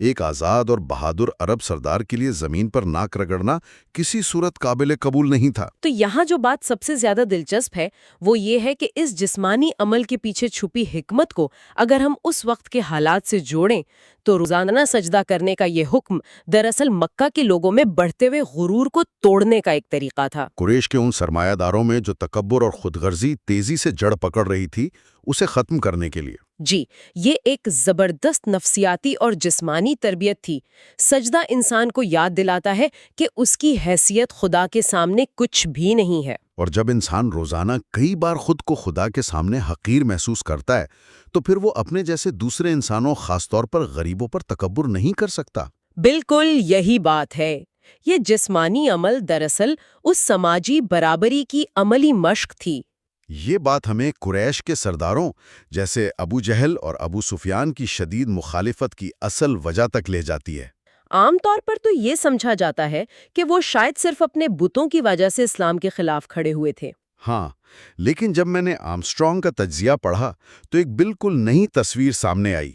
ایک آزاد اور بہادر عرب سردار کے لیے زمین پر ناک رگڑنا کسی صورت قابل قبول نہیں تھا۔ تو یہاں جو بات سب سے زیادہ دلچسپ ہے وہ یہ ہے کہ اس جسمانی عمل کے پیچھے چھپی حکمت کو اگر ہم اس وقت کے حالات سے جوڑیں تو روزانہ سجدہ کرنے کا یہ حکم دراصل مکہ کے لوگوں میں بڑھتے ہوئے غرور کو توڑنے کا ایک طریقہ تھا۔ قریش کے ان سرمایہ داروں میں جو تکبر اور خود غرضی تیزی سے جڑ پکڑ رہی تھی، اسے ختم کرنے کے لیے۔ جی، یہ ایک زبردست نفسیاتی اور جسمانی تربیت تھی۔ سجدہ انسان کو یاد دلاتا ہے کہ اس کی حیثیت خدا کے سامنے کچھ بھی نہیں ہے۔ اور جب انسان روزانہ کئی بار خود کو خدا کے سامنے حقیر محسوس کرتا ہے تو پھر وہ اپنے جیسے دوسرے انسانوں، خاص طور پر غریبوں پر تکبر نہیں کر سکتا۔ بالکل یہی بات ہے۔ یہ جسمانی عمل دراصل اس سماجی برابری کی عملی مشق تھی۔ یہ بات ہمیں قریش کے سرداروں جیسے ابو جہل اور ابو سفیان کی شدید مخالفت کی اصل وجہ تک لے جاتی ہے۔ عام طور پر تو یہ سمجھا جاتا ہے کہ وہ شاید صرف اپنے بتوں کی وجہ سے اسلام کے خلاف کھڑے ہوئے تھے۔ ہاں، لیکن جب میں نے آرمسٹرانگ کا تجزیہ پڑھا تو ایک بالکل نئی تصویر سامنے آئی۔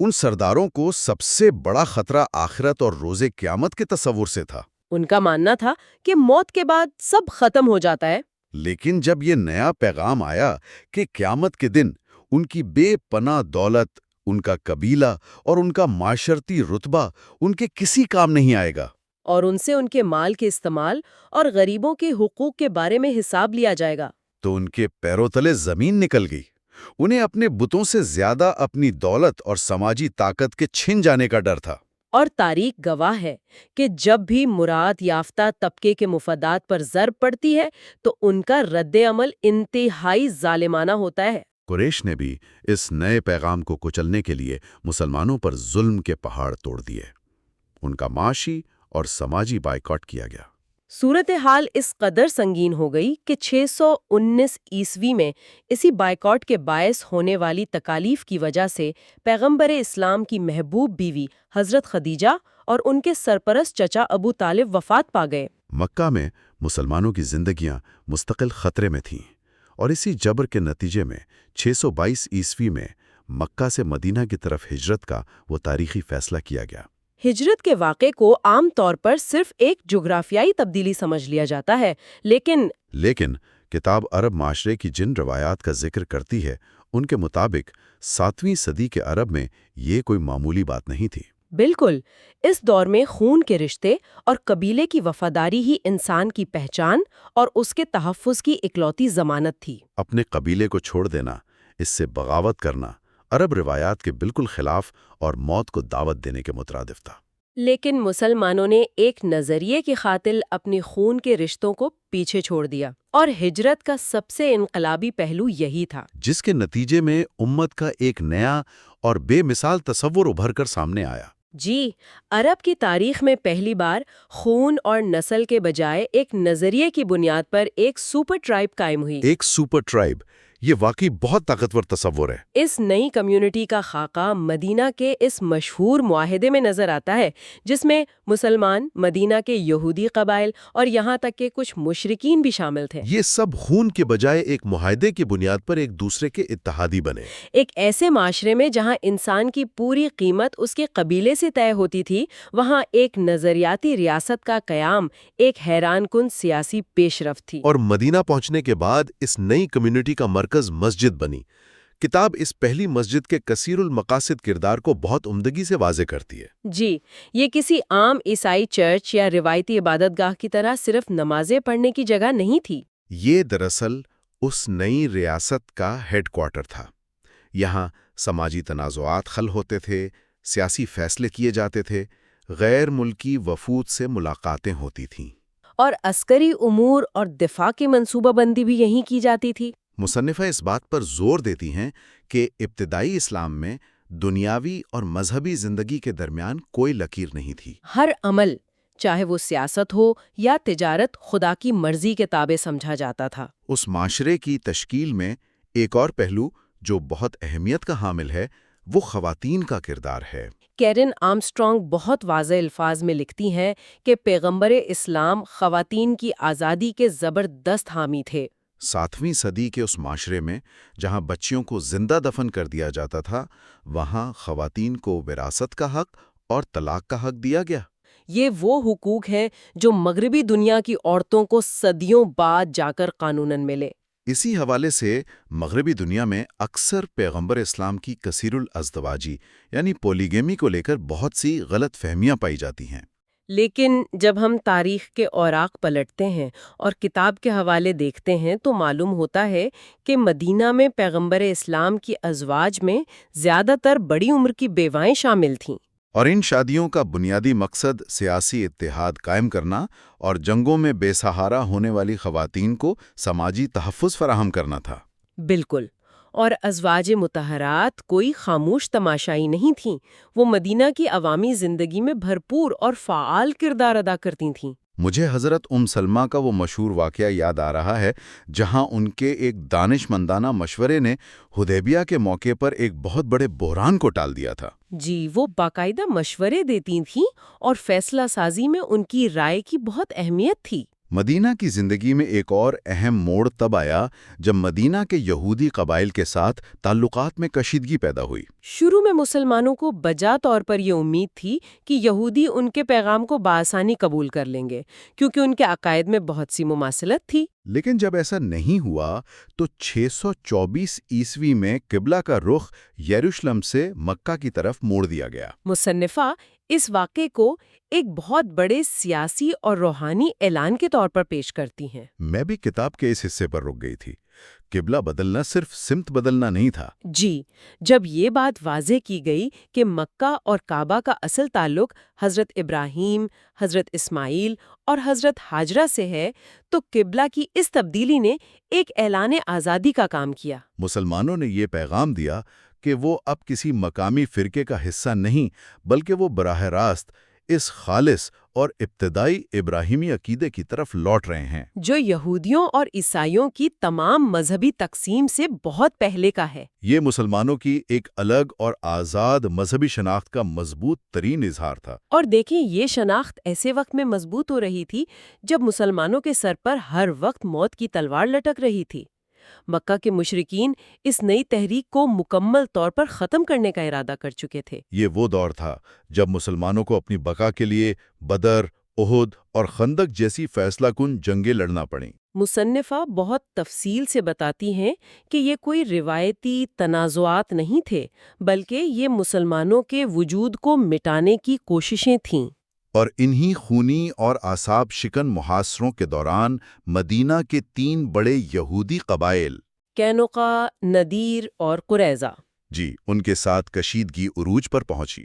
ان سرداروں کو سب سے بڑا خطرہ آخرت اور روز قیامت کے تصور سے تھا۔ ان کا ماننا تھا کہ موت کے بعد سب ختم ہو جاتا ہے۔ لیکن جب یہ نیا پیغام آیا کہ قیامت کے دن ان کی بے پناہ دولت، ان کا قبیلہ اور ان کا معاشرتی رتبہ ان کے کسی کام نہیں آئے گا، اور ان سے ان کے مال کے استعمال اور غریبوں کے حقوق کے بارے میں حساب لیا جائے گا، تو ان کے پیروں تلے زمین نکل گئی۔ انہیں اپنے بتوں سے زیادہ اپنی دولت اور سماجی طاقت کے چھن جانے کا ڈر تھا۔ اور تاریخ گواہ ہے کہ جب بھی مراد یافتہ طبقے کے مفادات پر ضرب پڑتی ہے تو ان کا رد عمل انتہائی ظالمانہ ہوتا ہے۔ قریش نے بھی اس نئے پیغام کو کچلنے کے لیے مسلمانوں پر ظلم کے پہاڑ توڑ دیے۔ ان کا معاشی اور سماجی بائیکاٹ کیا گیا۔ صورتحال اس قدر سنگین ہو گئی کہ 619 عیسوی میں اسی بائیکاٹ کے باعث ہونے والی تکالیف کی وجہ سے پیغمبر اسلام کی محبوب بیوی حضرت خدیجہ اور ان کے سرپرست چچا ابو طالب وفات پا گئے۔ مکہ میں مسلمانوں کی زندگیاں مستقل خطرے میں تھیں، اور اسی جبر کے نتیجے میں 622 عیسوی میں مکہ سے مدینہ کی طرف ہجرت کا وہ تاریخی فیصلہ کیا گیا۔ ہجرت کے واقعے کو عام طور پر صرف ایک جغرافیائی تبدیلی سمجھ لیا جاتا ہے، لیکن کتاب عرب معاشرے کی جن روایات کا ذکر کرتی ہے ان کے مطابق 7ویں صدی کے عرب میں یہ کوئی معمولی بات نہیں تھی۔ بالکل، اس دور میں خون کے رشتے اور قبیلے کی وفاداری ہی انسان کی پہچان اور اس کے تحفظ کی اکلوتی ضمانت تھی۔ اپنے قبیلے کو چھوڑ دینا، اس سے بغاوت کرنا، عرب روایات کے بالکل خلاف اور موت کو دعوت دینے کے مترادف تھا۔ لیکن مسلمانوں نے ایک نظریے کی خاطر اپنی خون کے رشتوں کو پیچھے چھوڑ دیا، اور ہجرت کا سب سے انقلابی پہلو یہی تھا، جس کے نتیجے میں امت کا ایک نیا اور بے مثال تصور ابھر کر سامنے آیا۔ جی، عرب کی تاریخ میں پہلی بار خون اور نسل کے بجائے ایک نظریے کی بنیاد پر ایک سپر ٹرائب قائم ہوئی۔ ایک سپر ٹرائب، یہ واقعی بہت طاقتور تصور ہے۔ اس نئی کمیونٹی کا خاکہ مدینہ کے اس مشہور معاہدے میں نظر آتا ہے، جس میں مسلمان، مدینہ کے یہودی قبائل اور یہاں تک کہ کچھ مشرکین بھی شامل تھے۔ یہ سب خون کے بجائے ایک معاہدے کی بنیاد پر ایک دوسرے کے اتحادی بنے۔ ایک ایسے معاشرے میں جہاں انسان کی پوری قیمت اس کے قبیلے سے طے ہوتی تھی، وہاں ایک نظریاتی ریاست کا قیام ایک حیران کن سیاسی پیش رفت تھی۔ اور مدینہ پہنچنے کے بعد اس نئی کمیونٹی کا مرکز مسجد بنی۔ کتاب اس پہلی مسجد کے کثیر المقاصد کردار کو بہت عمدگی سے واضح کرتی ہے۔ جی، یہ کسی عام عیسائی چرچ یا روایتی عبادت گاہ کی طرح صرف نمازیں پڑھنے کی جگہ نہیں تھی۔ یہ دراصل اس نئی ریاست کا ہیڈ کوارٹر تھا۔ یہاں سماجی تنازعات حل ہوتے تھے، سیاسی فیصلے کیے جاتے تھے، غیر ملکی وفود سے ملاقاتیں ہوتی تھیں، اور عسکری امور اور دفاع کی منصوبہ بندی بھی یہیں کی جاتی تھی۔ مصنفہ اس بات پر زور دیتی ہیں کہ ابتدائی اسلام میں دنیاوی اور مذہبی زندگی کے درمیان کوئی لکیر نہیں تھی۔ ہر عمل، چاہے وہ سیاست ہو یا تجارت، خدا کی مرضی کے تابع سمجھا جاتا تھا۔ اس معاشرے کی تشکیل میں ایک اور پہلو جو بہت اہمیت کا حامل ہے، وہ خواتین کا کردار ہے۔ کیرن آرمسٹرانگ بہت واضح الفاظ میں لکھتی ہیں کہ پیغمبر اسلام خواتین کی آزادی کے زبردست حامی تھے۔ 7ویں صدی کے اس معاشرے میں جہاں بچیوں کو زندہ دفن کر دیا جاتا تھا، وہاں خواتین کو وراثت کا حق اور طلاق کا حق دیا گیا۔ یہ وہ حقوق ہیں جو مغربی دنیا کی عورتوں کو صدیوں بعد جا کر قانوناً ملے۔ اسی حوالے سے مغربی دنیا میں اکثر پیغمبر اسلام کی کثیر الازدواجی یعنی پولیگیمی کو لے کر بہت سی غلط فہمیاں پائی جاتی ہیں۔ لیکن جب ہم تاریخ کے اوراق پلٹتے ہیں اور کتاب کے حوالے دیکھتے ہیں تو معلوم ہوتا ہے کہ مدینہ میں پیغمبر اسلام کی ازواج میں زیادہ تر بڑی عمر کی بیوائیں شامل تھیں۔ اور ان شادیوں کا بنیادی مقصد سیاسی اتحاد قائم کرنا اور جنگوں میں بے سہارا ہونے والی خواتین کو سماجی تحفظ فراہم کرنا تھا۔ بالکل، اور ازواج مطہرات کوئی خاموش تماشائی نہیں تھیں، وہ مدینہ کی عوامی زندگی میں بھرپور اور فعال کردار ادا کرتی تھیں۔ مجھے حضرت سلمہ کا وہ مشہور واقعہ یاد آ رہا ہے جہاں ان کے ایک دانش مندانہ مشورے نے حدیبیہ کے موقع پر ایک بہت بڑے بحران کو ٹال دیا تھا۔ جی، وہ باقاعدہ مشورے دیتی تھیں اور فیصلہ سازی میں ان کی رائے کی بہت اہمیت تھی۔ مدینہ کی زندگی میں ایک اور اہم موڑ تب آیا جب مدینہ کے یہودی قبائل کے ساتھ تعلقات میں کشیدگی پیدا ہوئی۔ شروع میں مسلمانوں کو بجا طور پر یہ امید تھی کہ یہودی ان کے پیغام کو بآسانی قبول کر لیں گے کیونکہ ان کے عقائد میں بہت سی مماثلت تھی۔ لیکن جب ایسا نہیں ہوا تو 624 عیسوی میں قبلہ کا رخ یروشلم سے مکہ کی طرف موڑ دیا گیا۔ مصنفہ اس واقعے کو ایک بہت بڑے سیاسی اور روحانی اعلان کے طور پر پیش کرتی ہیں۔ میں بھی کتاب کے اس حصے پر رک گئی تھی۔ قبلہ بدلنا صرف سمت بدلنا نہیں تھا۔ جی، جب یہ بات واضح کی گئی کہ مکہ اور کعبہ کا اصل تعلق حضرت ابراہیم، حضرت اسماعیل اور حضرت ہاجرہ سے ہے، تو قبلہ کی اس تبدیلی نے ایک اعلان آزادی کا کام کیا۔ مسلمانوں نے یہ پیغام دیا کہ وہ اب کسی مقامی فرقے کا حصہ نہیں بلکہ وہ براہ راست اس خالص اور ابتدائی ابراہیمی عقیدے کی طرف لوٹ رہے ہیں جو یہودیوں اور عیسائیوں کی تمام مذہبی تقسیم سے بہت پہلے کا ہے۔ یہ مسلمانوں کی ایک الگ اور آزاد مذہبی شناخت کا مضبوط ترین اظہار تھا۔ اور دیکھیں، یہ شناخت ایسے وقت میں مضبوط ہو رہی تھی جب مسلمانوں کے سر پر ہر وقت موت کی تلوار لٹک رہی تھی۔ مکہ کے مشرکین اس نئی تحریک کو مکمل طور پر ختم کرنے کا ارادہ کر چکے تھے۔ یہ وہ دور تھا جب مسلمانوں کو اپنی بقا کے لیے بدر، احد اور خندق جیسی فیصلہ کن جنگیں لڑنا پڑیں۔ مصنفہ بہت تفصیل سے بتاتی ہیں کہ یہ کوئی روایتی تنازعات نہیں تھے، بلکہ یہ مسلمانوں کے وجود کو مٹانے کی کوششیں تھیں۔ اور انہی خونی اور اعصاب شکن محاصروں کے دوران مدینہ کے 3 بڑے یہودی قبائل قینقاع، نذیر اور قریظہ ان کے ساتھ کشیدگی عروج پر پہنچی۔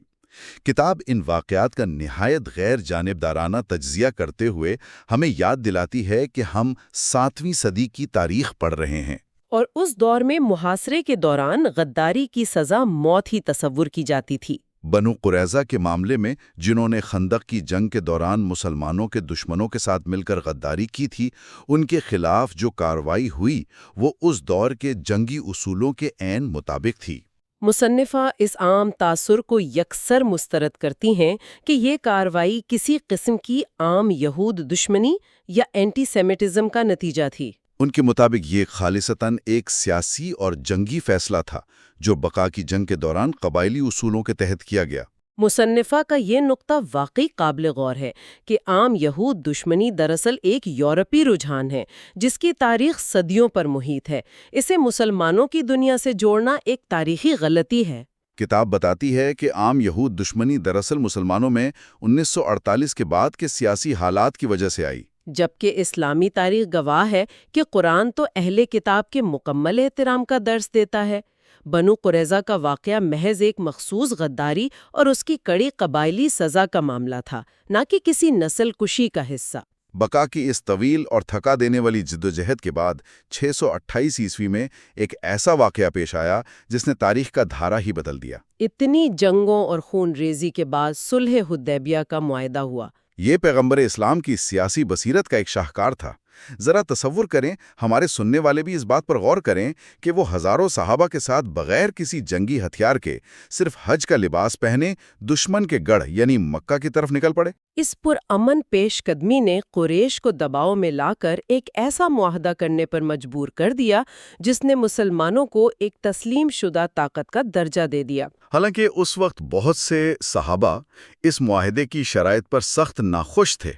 کتاب ان واقعات کا نہایت غیر جانبدارانہ تجزیہ کرتے ہوئے ہمیں یاد دلاتی ہے کہ ہم 7ویں صدی کی تاریخ پڑھ رہے ہیں۔ اور اس دور میں محاصرے کے دوران غداری کی سزا موت ہی تصور کی جاتی تھی۔ بنو قریظہ کے معاملے میں جنہوں نے خندق کی جنگ کے دوران مسلمانوں کے دشمنوں کے ساتھ مل کر غداری کی تھی، ان کے خلاف جو کارروائی ہوئی وہ اس دور کے جنگی اصولوں کے عین مطابق تھی۔ مصنفہ اس عام تاثر کو یکسر مسترد کرتی ہیں کہ یہ کارروائی کسی قسم کی عام یہود دشمنی یا اینٹی سیمیٹزم کا نتیجہ تھی۔ ان کے مطابق یہ خالصتاً ایک سیاسی اور جنگی فیصلہ تھا جو بقا کی جنگ کے دوران قبائلی اصولوں کے تحت کیا گیا۔ مصنفہ کا یہ نقطہ واقعی قابل غور ہے کہ عام یہود دشمنی دراصل ایک یورپی رجحان ہے جس کی تاریخ صدیوں پر محیط ہے۔ اسے مسلمانوں کی دنیا سے جوڑنا ایک تاریخی غلطی ہے۔ کتاب بتاتی ہے کہ عام یہود دشمنی دراصل مسلمانوں میں 1948 کے بعد کے سیاسی حالات کی وجہ سے آئی، جبکہ اسلامی تاریخ گواہ ہے کہ قرآن تو اہل کتاب کے مکمل احترام کا درس دیتا ہے۔ بنو قریظہ کا واقعہ محض ایک مخصوص غداری اور اس کی کڑی قبائلی سزا کا معاملہ تھا، نہ کہ کسی نسل کشی کا حصہ۔ بقا کی اس طویل اور تھکا دینے والی جدوجہد کے بعد 628 عیسوی میں ایک ایسا واقعہ پیش آیا جس نے تاریخ کا دھارا ہی بدل دیا۔ اتنی جنگوں اور خون ریزی کے بعد صلح حدیبیہ کا معاہدہ ہوا۔ یہ پیغمبر اسلام کی سیاسی بصیرت کا ایک شاہکار تھا۔ ذرا تصور کریں، ہمارے سننے والے بھی اس بات پر غور کریں کہ وہ ہزاروں صحابہ کے ساتھ بغیر کسی جنگی ہتھیار کے صرف حج کا لباس پہنے دشمن کے گڑھ یعنی مکہ کی طرف نکل پڑے۔ اس پرامن پیش قدمی نے قریش کو دباؤ میں لا کر ایک ایسا معاہدہ کرنے پر مجبور کر دیا جس نے مسلمانوں کو ایک تسلیم شدہ طاقت کا درجہ دے دیا۔ حالانکہ اس وقت بہت سے صحابہ اس معاہدے کی شرائط پر سخت ناخوش تھے،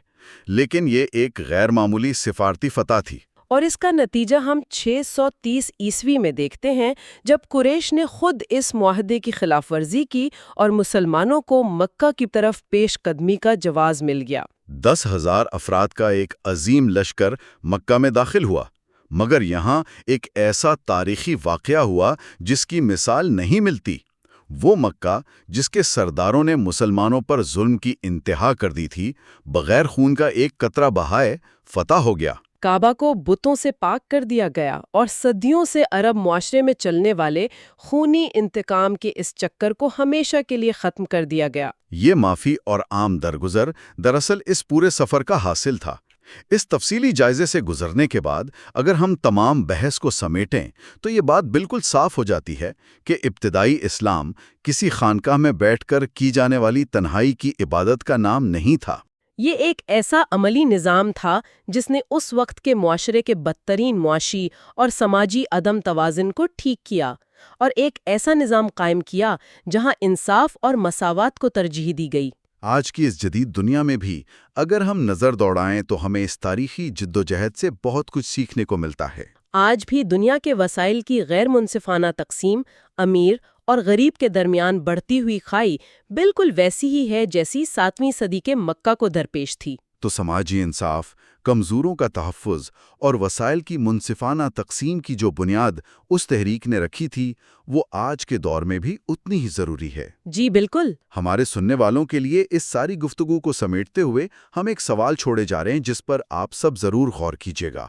لیکن یہ ایک غیر معمولی سفارتی فتح تھی۔ اور اس کا نتیجہ ہم 630 عیسوی میں دیکھتے ہیں، جب قریش نے خود اس معاہدے کی خلاف ورزی کی اور مسلمانوں کو مکہ کی طرف پیش قدمی کا جواز مل گیا۔ 10,000 افراد کا ایک عظیم لشکر مکہ میں داخل ہوا، مگر یہاں ایک ایسا تاریخی واقعہ ہوا جس کی مثال نہیں ملتی۔ وہ مکہ جس کے سرداروں نے مسلمانوں پر ظلم کی انتہا کر دی تھی، بغیر خون کا ایک قطرہ بہائے فتح ہو گیا۔ کعبہ کو بتوں سے پاک کر دیا گیا اور صدیوں سے عرب معاشرے میں چلنے والے خونی انتقام کے اس چکر کو ہمیشہ کے لیے ختم کر دیا گیا۔ یہ معافی اور عام درگزر دراصل اس پورے سفر کا حاصل تھا۔ اس تفصیلی جائزے سے گزرنے کے بعد اگر ہم تمام بحث کو سمیٹیں تو یہ بات بالکل صاف ہو جاتی ہے کہ ابتدائی اسلام کسی خانقاہ میں بیٹھ کر کی جانے والی تنہائی کی عبادت کا نام نہیں تھا۔ یہ ایک ایسا عملی نظام تھا جس نے اس وقت کے معاشرے کے بدترین معاشی اور سماجی عدم توازن کو ٹھیک کیا، اور ایک ایسا نظام قائم کیا جہاں انصاف اور مساوات کو ترجیح دی گئی۔ آج کی اس جدید دنیا میں بھی اگر ہم نظر دوڑائیں تو ہمیں اس تاریخی جدوجہد سے بہت کچھ سیکھنے کو ملتا ہے۔ آج بھی دنیا کے وسائل کی غیر منصفانہ تقسیم، امیر اور غریب کے درمیان بڑھتی ہوئی خائی بالکل ویسی ہی ہے جیسی 7ویں صدی کے مکہ کو درپیش تھی۔ تو سماجی انصاف، کمزوروں کا تحفظ اور وسائل کی منصفانہ تقسیم کی جو بنیاد اس تحریک نے رکھی تھی، وہ آج کے دور میں بھی اتنی ہی ضروری ہے۔ جی بالکل۔ ہمارے سننے والوں کے لیے اس ساری گفتگو کو سمیٹتے ہوئے ہم ایک سوال چھوڑے جا رہے ہیں جس پر آپ سب ضرور غور کیجیے گا۔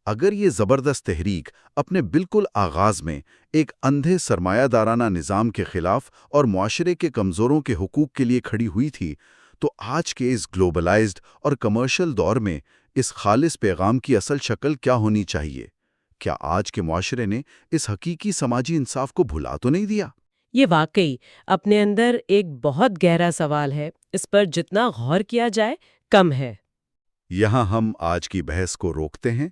اگر یہ زبردست تحریک اپنے بالکل آغاز میں ایک اندھے سرمایہ دارانہ نظام کے خلاف اور معاشرے کے کمزوروں کے حقوق کے لیے کھڑی ہوئی تھی، تو آج کے اس گلوبلائزڈ اور کمرشل دور میں اس خالص پیغام کی اصل شکل کیا ہونی چاہیے؟ کیا آج کے معاشرے نے اس حقیقی سماجی انصاف کو بھلا تو نہیں دیا؟ یہ واقعی اپنے اندر ایک بہت گہرا سوال ہے، اس پر جتنا غور کیا جائے کم ہے۔ یہاں ہم آج کی بحث کو روکتے ہیں۔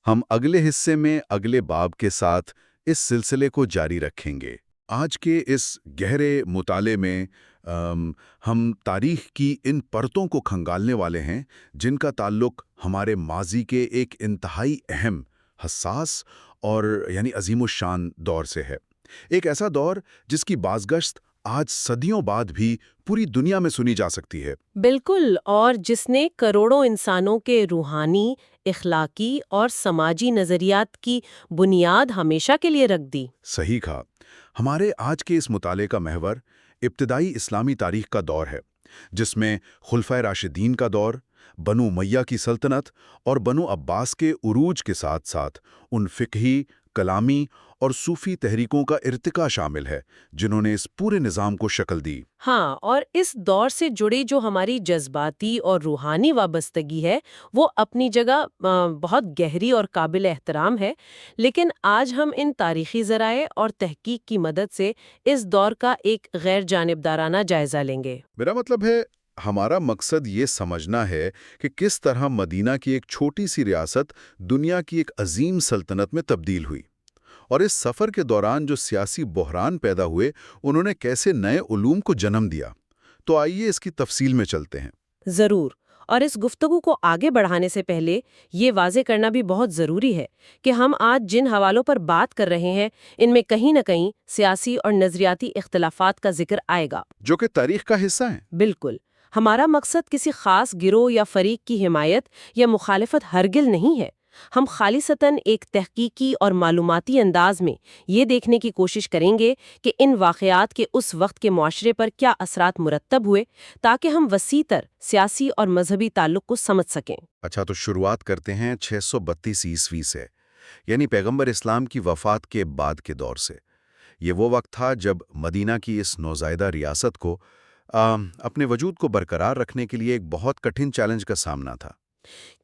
ہم اگلے حصے میں اگلے باب کے ساتھ اس سلسلے کو جاری رکھیں گے۔ آج کے اس گہرے مطالعے میں ہم تاریخ کی ان پرتوں کو کھنگالنے والے ہیں جن کا تعلق ہمارے ماضی کے ایک انتہائی اہم، حساس اور عظیم الشان دور سے ہے۔ ایک ایسا دور جس کی بازگشت آج صدیوں بعد بھی پوری دنیا میں سنی جا سکتی ہے۔ بالکل، اور جس نے کروڑوں انسانوں کے روحانی، اخلاقی اور سماجی نظریات کی بنیاد ہمیشہ کے لیے رکھ دی۔ صحیح کہا۔ ہمارے آج کے اس مطالعے کا محور ابتدائی اسلامی تاریخ کا دور ہے، جس میں خلفائے راشدین کا دور، بنو امیہ کی سلطنت اور بنو عباس کے عروج کے ساتھ ساتھ ان فقہی، کلامی اور صوفی تحریکوں کا ارتقاء شامل ہے جنہوں نے اس پورے نظام کو شکل دی۔ ہاں، اور اس دور سے جڑی جو ہماری جذباتی اور روحانی وابستگی ہے وہ اپنی جگہ بہت گہری اور قابل احترام ہے، لیکن آج ہم ان تاریخی ذرائع اور تحقیق کی مدد سے اس دور کا ایک غیر جانبدارانہ جائزہ لیں گے۔ میرا مطلب ہے، ہمارا مقصد یہ سمجھنا ہے کہ کس طرح مدینہ کی ایک چھوٹی سی ریاست دنیا کی ایک عظیم سلطنت میں تبدیل ہوئی، اور اس سفر کے دوران جو سیاسی بحران پیدا ہوئے انہوں نے کیسے نئے علوم کو جنم دیا۔ تو آئیے اس کی تفصیل میں چلتے ہیں۔ ضرور، اور اس گفتگو کو آگے بڑھانے سے پہلے یہ واضح کرنا بھی بہت ضروری ہے کہ ہم آج جن حوالوں پر بات کر رہے ہیں ان میں کہیں نہ کہیں سیاسی اور نظریاتی اختلافات کا ذکر آئے گا، جو کہ تاریخ کا حصہ ہیں۔ بالکل۔ ہمارا مقصد کسی خاص گروہ یا فریق کی حمایت یا مخالفت ہرگز نہیں ہے۔ ہم خالصتاً ایک تحقیقی اور معلوماتی انداز میں یہ دیکھنے کی کوشش کریں گے کہ ان واقعات کے اس وقت کے معاشرے پر کیا اثرات مرتب ہوئے، تاکہ ہم وسیع تر سیاسی اور مذہبی تعلق کو سمجھ سکیں۔ اچھا، تو شروعات کرتے ہیں 632 عیسوی سے، یعنی پیغمبر اسلام کی وفات کے بعد کے دور سے۔ یہ وہ وقت تھا جب مدینہ کی اس نوزائیدہ ریاست کو اپنے وجود کو برقرار رکھنے کے لیے ایک بہت کٹھن چیلنج کا سامنا تھا۔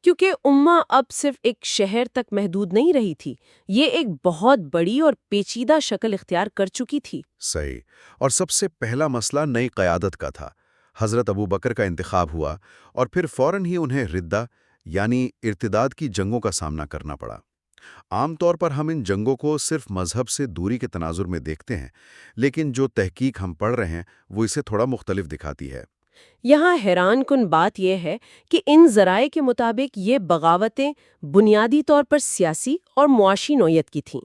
کیونکہ امہ اب صرف ایک شہر تک محدود نہیں رہی تھی، یہ ایک بہت بڑی اور پیچیدہ شکل اختیار کر چکی تھی۔ صحیح۔ اور سب سے پہلا مسئلہ نئی قیادت کا تھا۔ حضرت ابو بکر کا انتخاب ہوا اور پھر فوراً ہی انہیں ردہ یعنی ارتداد کی جنگوں کا سامنا کرنا پڑا۔ عام طور پر ہم ان جنگوں کو صرف مذہب سے دوری کے تناظر میں دیکھتے ہیں، لیکن جو تحقیق ہم پڑھ رہے ہیں وہ اسے تھوڑا مختلف دکھاتی ہے۔ یہاں حیران کن بات یہ ہے کہ ان ذرائع کے مطابق یہ بغاوتیں بنیادی طور پر سیاسی اور معاشی نوعیت کی تھیں۔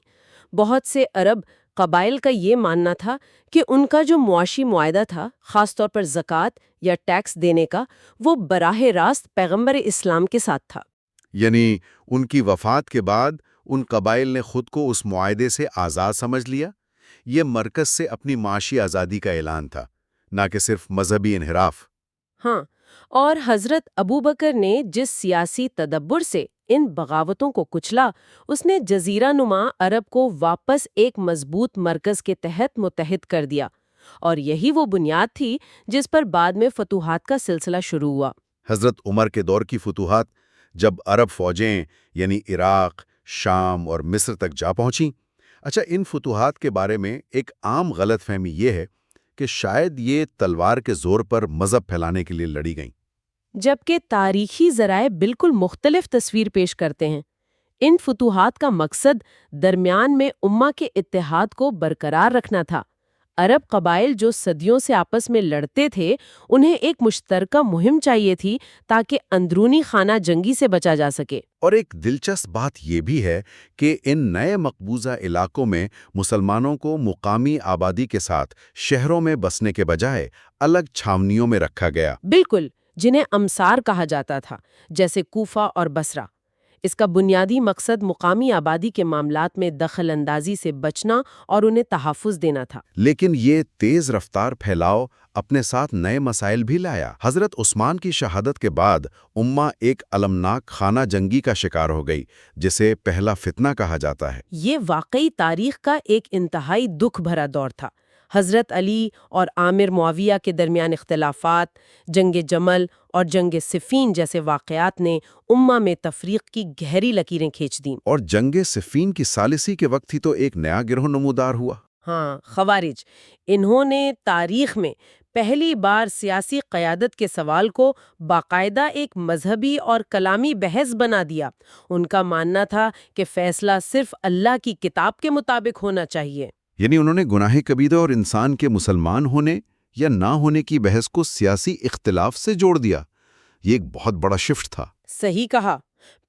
بہت سے عرب قبائل کا یہ ماننا تھا کہ ان کا جو معاشی معاہدہ تھا، خاص طور پر زکوٰۃ یا ٹیکس دینے کا، وہ براہ راست پیغمبر اسلام کے ساتھ تھا۔ یعنی ان کی وفات کے بعد ان قبائل نے خود کو اس معاہدے سے آزاد سمجھ لیا۔ یہ مرکز سے اپنی معاشی آزادی کا اعلان تھا، نہ کہ صرف مذہبی انحراف۔ ہاں، اور حضرت ابوبکر نے جس سیاسی تدبر سے ان بغاوتوں کو کچلا، اس نے جزیرہ نما عرب کو واپس ایک مضبوط مرکز کے تحت متحد کر دیا، اور یہی وہ بنیاد تھی جس پر بعد میں فتوحات کا سلسلہ شروع ہوا۔ حضرت عمر کے دور کی فتوحات، جب عرب فوجیں یعنی عراق، شام اور مصر تک جا پہنچیں۔ اچھا، ان فتوحات کے بارے میں ایک عام غلط فہمی یہ ہے کہ شاید یہ تلوار کے زور پر مذہب پھیلانے کے لیے لڑی گئیں۔ جبکہ تاریخی ذرائع بالکل مختلف تصویر پیش کرتے ہیں۔ ان فتوحات کا مقصد درمیان میں امہ کے اتحاد کو برقرار رکھنا تھا۔ عرب قبائل جو صدیوں سے آپس میں لڑتے تھے، انہیں ایک مشترکہ مہم چاہیے تھی تاکہ اندرونی خانہ جنگی سے بچا جا سکے۔ اور ایک دلچسپ بات یہ بھی ہے کہ ان نئے مقبوضہ علاقوں میں مسلمانوں کو مقامی آبادی کے ساتھ شہروں میں بسنے کے بجائے الگ چھاونیوں میں رکھا گیا۔ بالکل، جنہیں امصار کہا جاتا تھا، جیسے کوفہ اور بصرہ۔ اس کا بنیادی مقصد مقامی آبادی کے معاملات میں دخل اندازی سے بچنا اور انہیں تحفظ دینا تھا۔ لیکن یہ تیز رفتار پھیلاؤ اپنے ساتھ نئے مسائل بھی لایا۔ حضرت عثمان کی شہادت کے بعد امہ ایک المناک خانہ جنگی کا شکار ہو گئی، جسے پہلا فتنہ کہا جاتا ہے۔ یہ واقعی تاریخ کا ایک انتہائی دکھ بھرا دور تھا۔ حضرت علی اور عامر معاویہ کے درمیان اختلافات، جنگ جمل اور جنگ صفین جیسے واقعات نے امہ میں تفریق کی گہری لکیریں کھینچ دیں۔ اور جنگ صفین کی ثالثی کے وقت ہی تو ایک نیا گروہ نمودار ہوا۔ ہاں، خوارج۔ انہوں نے تاریخ میں پہلی بار سیاسی قیادت کے سوال کو باقاعدہ ایک مذہبی اور کلامی بحث بنا دیا۔ ان کا ماننا تھا کہ فیصلہ صرف اللہ کی کتاب کے مطابق ہونا چاہیے۔ یعنی انہوں نے گناہ کبیرہ اور انسان کے مسلمان ہونے یا نہ ہونے کی بحث کو سیاسی اختلاف سے جوڑ دیا۔ یہ ایک بہت بڑا شفٹ تھا۔ صحیح کہا۔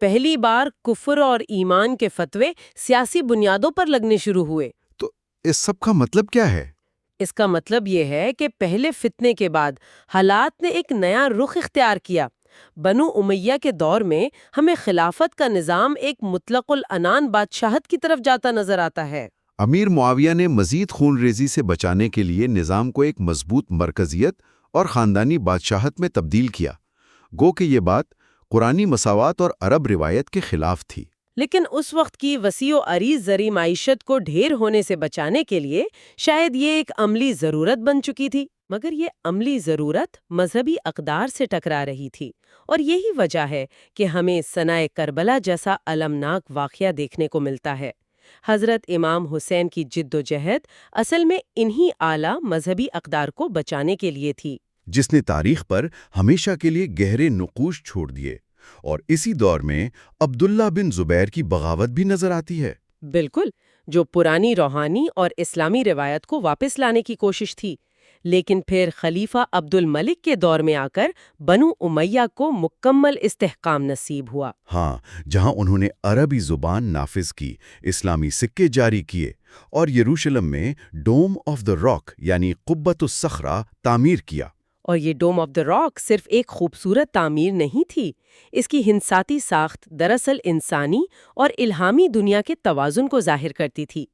پہلی بار کفر اور ایمان کے فتوے سیاسی بنیادوں پر لگنے شروع ہوئے۔ تو اس سب کا مطلب کیا ہے؟ اس کا مطلب یہ ہے کہ پہلے فتنے کے بعد حالات نے ایک نیا رخ اختیار کیا۔ بنو امیہ کے دور میں ہمیں خلافت کا نظام ایک مطلق العنان بادشاہت کی طرف جاتا نظر آتا ہے۔ امیر معاویہ نے مزید خون ریزی سے بچانے کے لیے نظام کو ایک مضبوط مرکزیت اور خاندانی بادشاہت میں تبدیل کیا۔ گو کہ یہ بات قرآنی مساوات اور عرب روایت کے خلاف تھی۔ لیکن اس وقت کی وسیع و عریض زرعی معیشت کو ڈھیر ہونے سے بچانے کے لیے شاید یہ ایک عملی ضرورت بن چکی تھی، مگر یہ عملی ضرورت مذہبی اقدار سے ٹکرا رہی تھی، اور یہی وجہ ہے کہ ہمیں ثنائے کربلا جیسا المناک واقعہ دیکھنے کو ملتا ہے۔ حضرت امام حسین کی جد و جہد اصل میں انہی اعلیٰ مذہبی اقدار کو بچانے کے لیے تھی، جس نے تاریخ پر ہمیشہ کے لیے گہرے نقوش چھوڑ دیے۔ اور اسی دور میں عبداللہ بن زبیر کی بغاوت بھی نظر آتی ہے۔ بالکل، جو پرانی روحانی اور اسلامی روایت کو واپس لانے کی کوشش تھی، لیکن پھر خلیفہ عبد الملک کے دور میں آ کر بنو امیہ کو مکمل استحکام نصیب ہوا۔ ہاں، جہاں انہوں نے عربی زبان نافذ کی، اسلامی سکے جاری کیے اور یروشلم میں ڈوم آف دا راک یعنی قبۃ الصخرہ تعمیر کیا۔ اور یہ ڈوم آف دا راک صرف ایک خوبصورت تعمیر نہیں تھی، اس کی ہندساتی ساخت دراصل انسانی اور الہامی دنیا کے توازن کو ظاہر کرتی تھی۔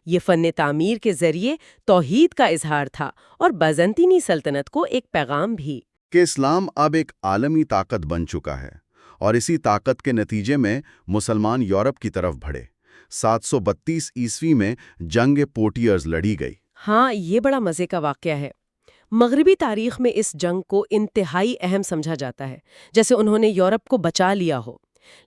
یہ فن تعمیر کے ذریعے توحید کا اظہار تھا اور بیزنطینی سلطنت کو ایک پیغام بھی کہ اسلام اب ایک عالمی طاقت بن چکا ہے، اور اسی طاقت کے نتیجے میں مسلمان یورپ کی طرف بڑھے۔ 732 عیسوی میں جنگ پورٹیئرز لڑی گئی۔ ہاں، یہ بڑا مزے کا واقعہ ہے۔ مغربی تاریخ میں اس جنگ کو انتہائی اہم سمجھا جاتا ہے، جیسے انہوں نے یورپ کو بچا لیا ہو،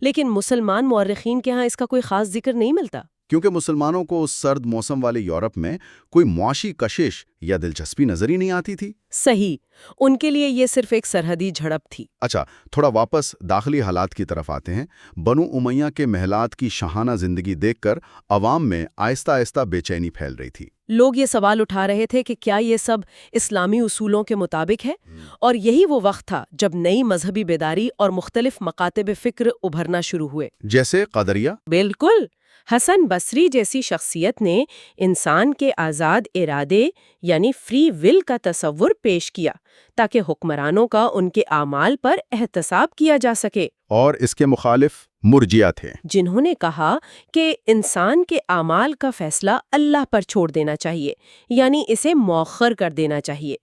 لیکن مسلمان مورخین کے ہاں اس کا کوئی خاص ذکر نہیں ملتا۔ کیونکہ مسلمانوں کو اس سرد موسم والے یورپ میں کوئی معاشی کشش یا دلچسپی نظر ہی نہیں آتی تھی۔ صحیح، ان کے لیے یہ صرف ایک سرحدی جھڑپ تھی۔ اچھا، تھوڑا واپس داخلی حالات کی طرف آتے ہیں۔ بنو امیہ کے محلات کی شاہانہ زندگی دیکھ کر عوام میں آہستہ آہستہ بے چینی پھیل رہی تھی۔ لوگ یہ سوال اٹھا رہے تھے کہ کیا یہ سب اسلامی اصولوں کے مطابق ہے؟ اور یہی وہ وقت تھا جب نئی مذہبی بیداری اور مختلف مکاتب فکر ابھرنا شروع ہوئے، جیسے قادریہ۔ بالکل۔ حسن بصری جیسی شخصیت نے انسان کے آزاد ارادے یعنی فری ول کا تصور پیش کیا تاکہ حکمرانوں کا ان کے اعمال پر احتساب کیا جا سکے۔ اور اس کے مخالف مرجیہ تھے، جنہوں نے کہا کہ انسان کے اعمال کا فیصلہ اللہ پر چھوڑ دینا چاہیے، یعنی اسے مؤخر کر دینا چاہیے۔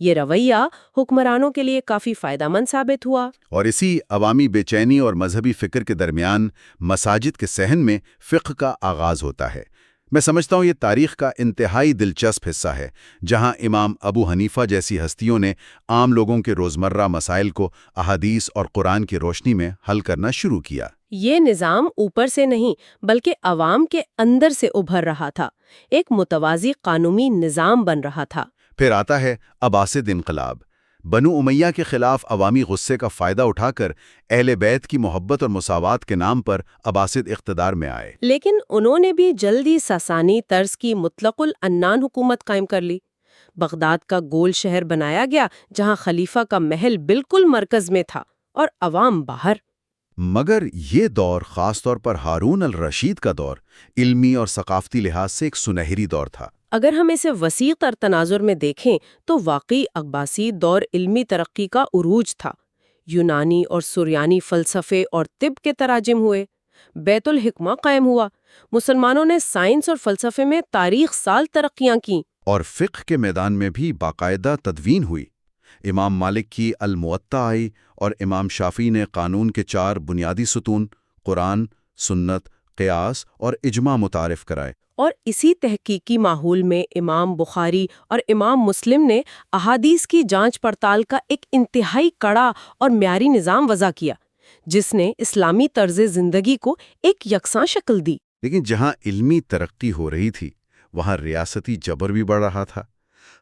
یہ رویہ حکمرانوں کے لیے کافی فائدہ مند ثابت ہوا۔ اور اسی عوامی بے چینی اور مذہبی فکر کے درمیان مساجد کے صحن میں فقہ کا آغاز ہوتا ہے۔ میں سمجھتا ہوں یہ تاریخ کا انتہائی دلچسپ حصہ ہے، جہاں امام ابو حنیفہ جیسی ہستیوں نے عام لوگوں کے روزمرہ مسائل کو احادیث اور قرآن کی روشنی میں حل کرنا شروع کیا۔ یہ نظام اوپر سے نہیں بلکہ عوام کے اندر سے ابھر رہا تھا، ایک متوازی قانونی نظام بن رہا تھا۔ پھر آتا ہے عباسد انقلاب۔ بنو امیہ کے خلاف عوامی غصے کا فائدہ اٹھا کر اہل بیت کی محبت اور مساوات کے نام پر عباسد اقتدار میں آئے۔ لیکن انہوں نے بھی جلدی ساسانی طرز کی مطلق العنان حکومت قائم کر لی۔ بغداد کا گول شہر بنایا گیا جہاں خلیفہ کا محل بالکل مرکز میں تھا اور عوام باہر۔ مگر یہ دور، خاص طور پر ہارون الرشید کا دور، علمی اور ثقافتی لحاظ سے ایک سنہری دور تھا۔ اگر ہم اسے وسیع تر تناظر میں دیکھیں تو واقعی عباسی دور علمی ترقی کا عروج تھا۔ یونانی اور سریانی فلسفے اور طب کے تراجم ہوئے، بیت الحکمہ قائم ہوا، مسلمانوں نے سائنس اور فلسفے میں تاریخ سال ترقیاں کیں، اور فقہ کے میدان میں بھی باقاعدہ تدوین ہوئی۔ امام مالک کی الموطا آئی اور امام شافعی نے قانون کے 4 بنیادی ستون قرآن، سنت، قیاس اور اجماع متعارف کرائے۔ اور اسی تحقیقی ماحول میں امام بخاری اور امام مسلم نے احادیث کی جانچ پڑتال کا ایک انتہائی کڑا اور معیاری نظام وضع کیا، جس نے اسلامی طرز زندگی کو ایک یکساں شکل دی۔ لیکن جہاں علمی ترقی ہو رہی تھی، وہاں ریاستی جبر بھی بڑھ رہا تھا۔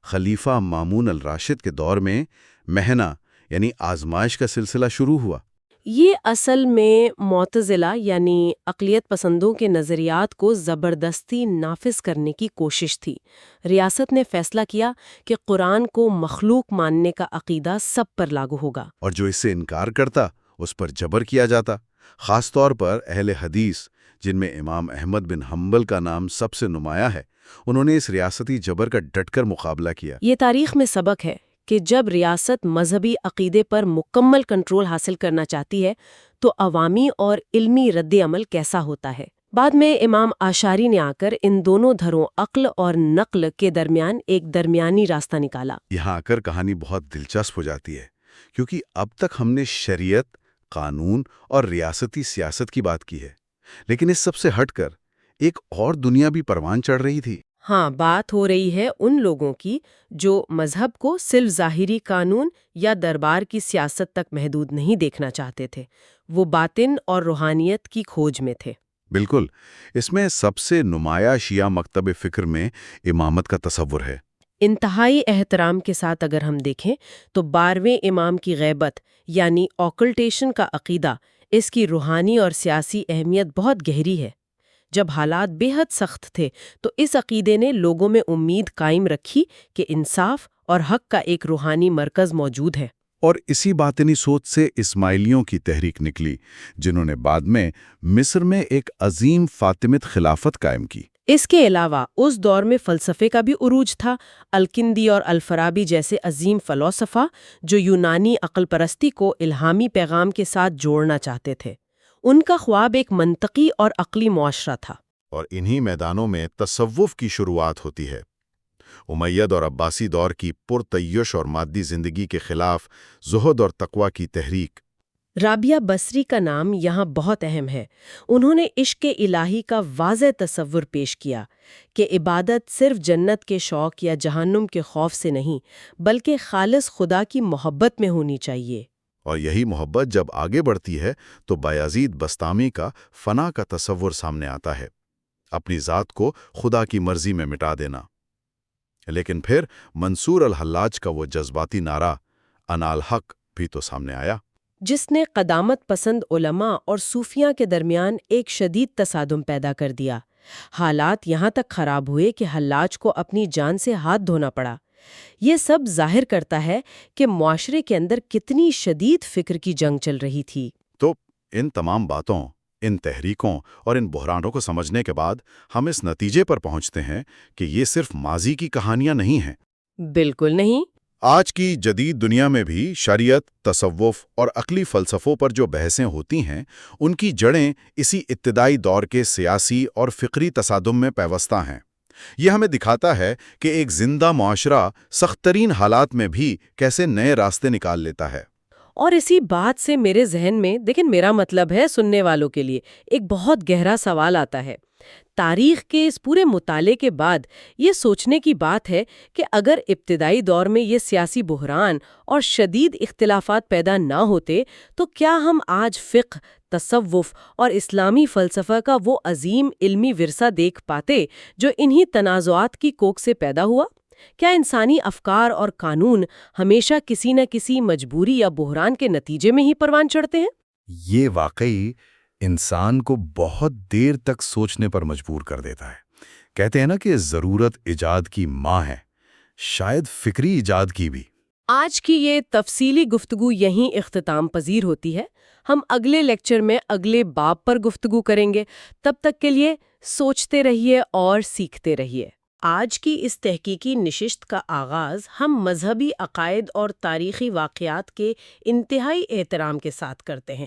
خلیفہ مامون الراشد کے دور میں محنہ یعنی آزمائش کا سلسلہ شروع ہوا۔ یہ اصل میں معتزلہ یعنی اقلیت پسندوں کے نظریات کو زبردستی نافذ کرنے کی کوشش تھی۔ ریاست نے فیصلہ کیا کہ قرآن کو مخلوق ماننے کا عقیدہ سب پر لاگو ہوگا، اور جو اس سے انکار کرتا اس پر جبر کیا جاتا۔ خاص طور پر اہل حدیث، جن میں امام احمد بن حنبل کا نام سب سے نمایاں ہے، انہوں نے اس ریاستی جبر کا ڈٹ کر مقابلہ کیا۔ یہ تاریخ میں سبق ہے کہ جب ریاست مذہبی عقیدے پر مکمل کنٹرول حاصل کرنا چاہتی ہے تو عوامی اور علمی رد عمل کیسا ہوتا ہے۔ بعد میں امام آشاری نے آ کر ان دونوں دھروں عقل اور نقل کے درمیان ایک درمیانی راستہ نکالا۔ یہاں آ کر کہانی بہت دلچسپ ہو جاتی ہے، کیونکہ اب تک ہم نے شریعت، قانون اور ریاستی سیاست کی بات کی ہے، لیکن اس سب سے ہٹ کر ایک اور دنیا بھی پروان چڑھ رہی تھی۔ ہاں، بات ہو رہی ہے ان لوگوں کی جو مذہب کو صرف ظاہری قانون یا دربار کی سیاست تک محدود نہیں دیکھنا چاہتے تھے، وہ باطن اور روحانیت کی کھوج میں تھے۔ بالکل، اس میں سب سے نمایاں شیعہ مکتب فکر میں امامت کا تصور ہے۔ انتہائی احترام کے ساتھ اگر ہم دیکھیں تو 12ویں امام کی غیبت یعنی آکلٹیشن کا عقیدہ، اس کی روحانی اور سیاسی اہمیت بہت گہری ہے۔ جب حالات بے حد سخت تھے تو اس عقیدے نے لوگوں میں امید قائم رکھی کہ انصاف اور حق کا ایک روحانی مرکز موجود ہے۔ اور اسی باطنی سوچ سے اسماعیلیوں کی تحریک نکلی، جنہوں نے بعد میں مصر میں ایک عظیم فاطمید خلافت قائم کی۔ اس کے علاوہ اس دور میں فلسفے کا بھی عروج تھا۔ الکندی اور الفارابی جیسے عظیم فلاسفہ جو یونانی عقل پرستی کو الہامی پیغام کے ساتھ جوڑنا چاہتے تھے، ان کا خواب ایک منطقی اور عقلی معاشرہ تھا۔ اور انہی میدانوں میں تصوف کی شروعات ہوتی ہے۔ امید اور عباسی دور کی پرتعیش اور مادی زندگی کے خلاف زہد اور تقوی کی تحریک۔ رابعہ بصری کا نام یہاں بہت اہم ہے۔ انہوں نے عشق الہی کا واضح تصور پیش کیا کہ عبادت صرف جنت کے شوق یا جہنم کے خوف سے نہیں بلکہ خالص خدا کی محبت میں ہونی چاہیے۔ اور یہی محبت جب آگے بڑھتی ہے تو بایزید بسطامی کا فنا کا تصور سامنے آتا ہے، اپنی ذات کو خدا کی مرضی میں مٹا دینا۔ لیکن پھر منصور الحلاج کا وہ جذباتی نعرہ انا الحق بھی تو سامنے آیا، جس نے قدامت پسند علماء اور صوفیاء کے درمیان ایک شدید تصادم پیدا کر دیا۔ حالات یہاں تک خراب ہوئے کہ حلاج کو اپنی جان سے ہاتھ دھونا پڑا۔ یہ سب ظاہر کرتا ہے کہ معاشرے کے اندر کتنی شدید فکر کی جنگ چل رہی تھی۔ تو ان تمام باتوں، ان تحریکوں اور ان بحرانوں کو سمجھنے کے بعد ہم اس نتیجے پر پہنچتے ہیں کہ یہ صرف ماضی کی کہانیاں نہیں ہیں۔ بالکل نہیں۔ آج کی جدید دنیا میں بھی شریعت، تصوف اور عقلی فلسفوں پر جو بحثیں ہوتی ہیں، ان کی جڑیں اسی ابتدائی دور کے سیاسی اور فکری تصادم میں پیوستہ ہیں۔ یہ ہمیں دکھاتا ہے کہ ایک زندہ معاشرہ سخت ترین حالات میں بھی کیسے نئے راستے نکال لیتا ہے۔ اور اسی بات سے میرے ذہن میں میرا مطلب ہے سننے والوں کے لیے ایک بہت گہرا سوال آتا ہے۔ تاریخ کے اس پورے مطالعے کے بعد یہ سوچنے کی بات ہے کہ اگر ابتدائی دور میں یہ سیاسی بحران اور شدید اختلافات پیدا نہ ہوتے تو کیا ہم آج فقہ، تصوف اور اسلامی فلسفہ کا وہ عظیم علمی ورثہ دیکھ پاتے جو انہی تنازعات کی کوکھ سے پیدا ہوا؟ کیا انسانی افکار اور قانون ہمیشہ کسی نہ کسی مجبوری یا بحران کے نتیجے میں ہی پروان چڑھتے ہیں؟ یہ واقعی انسان کو بہت دیر تک سوچنے پر مجبور کر دیتا ہے۔ کہتے ہیں نا کہ ضرورت ایجاد کی ماں ہے، شاید فکری ایجاد کی بھی۔ آج کی یہ تفصیلی گفتگو یہیں اختتام پذیر ہوتی ہے۔ ہم اگلے لیکچر میں اگلے باب پر گفتگو کریں گے۔ تب تک کے لیے سوچتے رہیے اور سیکھتے رہیے۔ آج کی اس تحقیقی نشست کا آغاز ہم مذہبی عقائد اور تاریخی واقعات کے انتہائی احترام کے ساتھ کرتے ہیں۔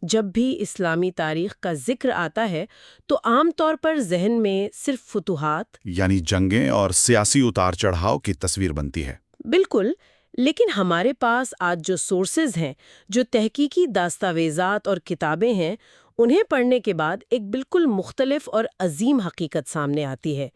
جب بھی اسلامی تاریخ کا ذکر آتا ہے تو عام طور پر ذہن میں صرف فتوحات، یعنی جنگیں اور سیاسی اتار چڑھاؤ کی تصویر بنتی ہے۔ بالکل، لیکن ہمارے پاس آج جو سورسز ہیں، جو تحقیقی دستاویزات اور کتابیں ہیں، انہیں پڑھنے کے بعد ایک بالکل مختلف اور عظیم حقیقت سامنے آتی ہے۔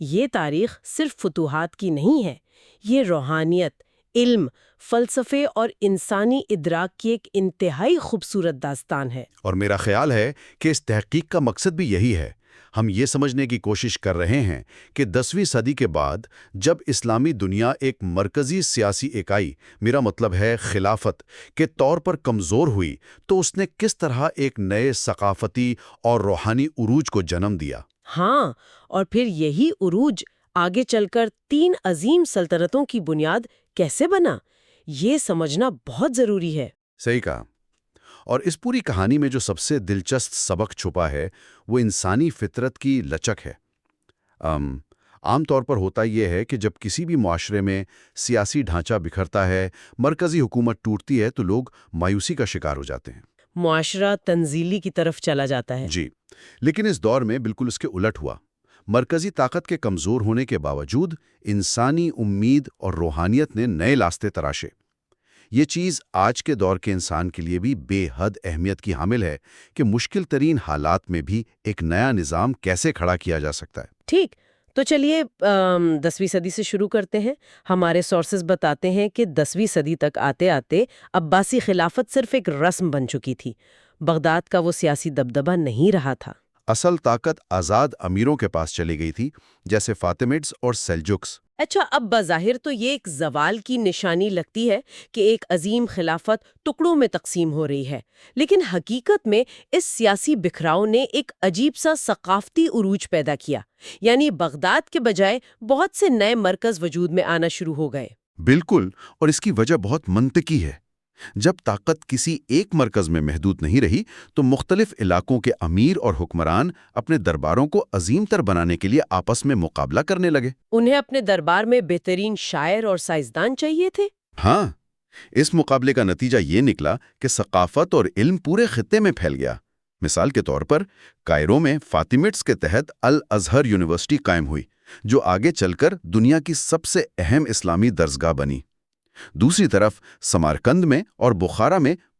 یہ تاریخ صرف فتوحات کی نہیں ہے، یہ روحانیت، علم، فلسفے اور انسانی ادراک کی ایک انتہائی خوبصورت داستان ہے۔ اور میرا خیال ہے کہ اس تحقیق کا مقصد بھی یہی ہے۔ ہم یہ سمجھنے کی کوشش کر رہے ہیں کہ 10ویں صدی کے بعد جب اسلامی دنیا ایک مرکزی سیاسی اکائی، میرا مطلب ہے خلافت، کے طور پر کمزور ہوئی تو اس نے کس طرح ایک نئے ثقافتی اور روحانی عروج کو جنم دیا۔ ہاں، اور پھر یہی عروج آگے چل کر 3 عظیم سلطنتوں کی بنیاد کیسے بنا، یہ سمجھنا بہت ضروری ہے۔ صحیح کہا۔ اور اس پوری کہانی میں جو سب سے دلچسپ سبق چھپا ہے وہ انسانی فطرت کی لچک ہے۔ عام طور پر ہوتا یہ ہے کہ جب کسی بھی معاشرے میں سیاسی ڈھانچہ بکھرتا ہے، مرکزی حکومت ٹوٹتی ہے تو لوگ مایوسی کا شکار ہو جاتے ہیں، معاشرہ تنزیلی کی طرف چلا جاتا ہے۔ جی، لیکن اس دور میں بالکل اس کے الٹ ہوا۔ مرکزی طاقت کے کمزور ہونے کے باوجود انسانی امید اور روحانیت نے نئے راستے تراشے۔ یہ چیز آج کے دور کے انسان کے لیے بھی بے حد اہمیت کی حامل ہے کہ مشکل ترین حالات میں بھی ایک نیا نظام کیسے کھڑا کیا جا سکتا ہے۔ ٹھیک، تو چلیے 10ویں صدی سے شروع کرتے ہیں۔ ہمارے سورسز بتاتے ہیں کہ 10ویں صدی تک آتے آتے عباسی خلافت صرف ایک رسم بن چکی تھی۔ بغداد کا وہ سیاسی دبدبہ نہیں رہا تھا۔ اصل طاقت آزاد امیروں کے پاس چلی گئی تھی، جیسے فاطمیڈز اور سیلجوکس۔ اچھا، اب بظاہر تو یہ ایک زوال کی نشانی لگتی ہے کہ ایک عظیم خلافت ٹکڑوں میں تقسیم ہو رہی ہے، لیکن حقیقت میں اس سیاسی بکھراؤ نے ایک عجیب سا ثقافتی عروج پیدا کیا، یعنی بغداد کے بجائے بہت سے نئے مرکز وجود میں آنا شروع ہو گئے۔ بالکل، اور اس کی وجہ بہت منطقی ہے۔ جب طاقت کسی ایک مرکز میں محدود نہیں رہی تو مختلف علاقوں کے امیر اور حکمران اپنے درباروں کو عظیم تر بنانے کے لیے آپس میں مقابلہ کرنے لگے۔ انہیں اپنے دربار میں بہترین شاعر اور سائنسدان چاہیے تھے۔ ہاں، اس مقابلے کا نتیجہ یہ نکلا کہ ثقافت اور علم پورے خطے میں پھیل گیا۔ مثال کے طور پر کائرو میں فاطمیڈز کے تحت الازہر یونیورسٹی قائم ہوئی، جو آگے چل کر دنیا کی سب سے اہم اسلامی درسگاہ بنی۔ دوسری طرف سمرقند میں اور بخارا میں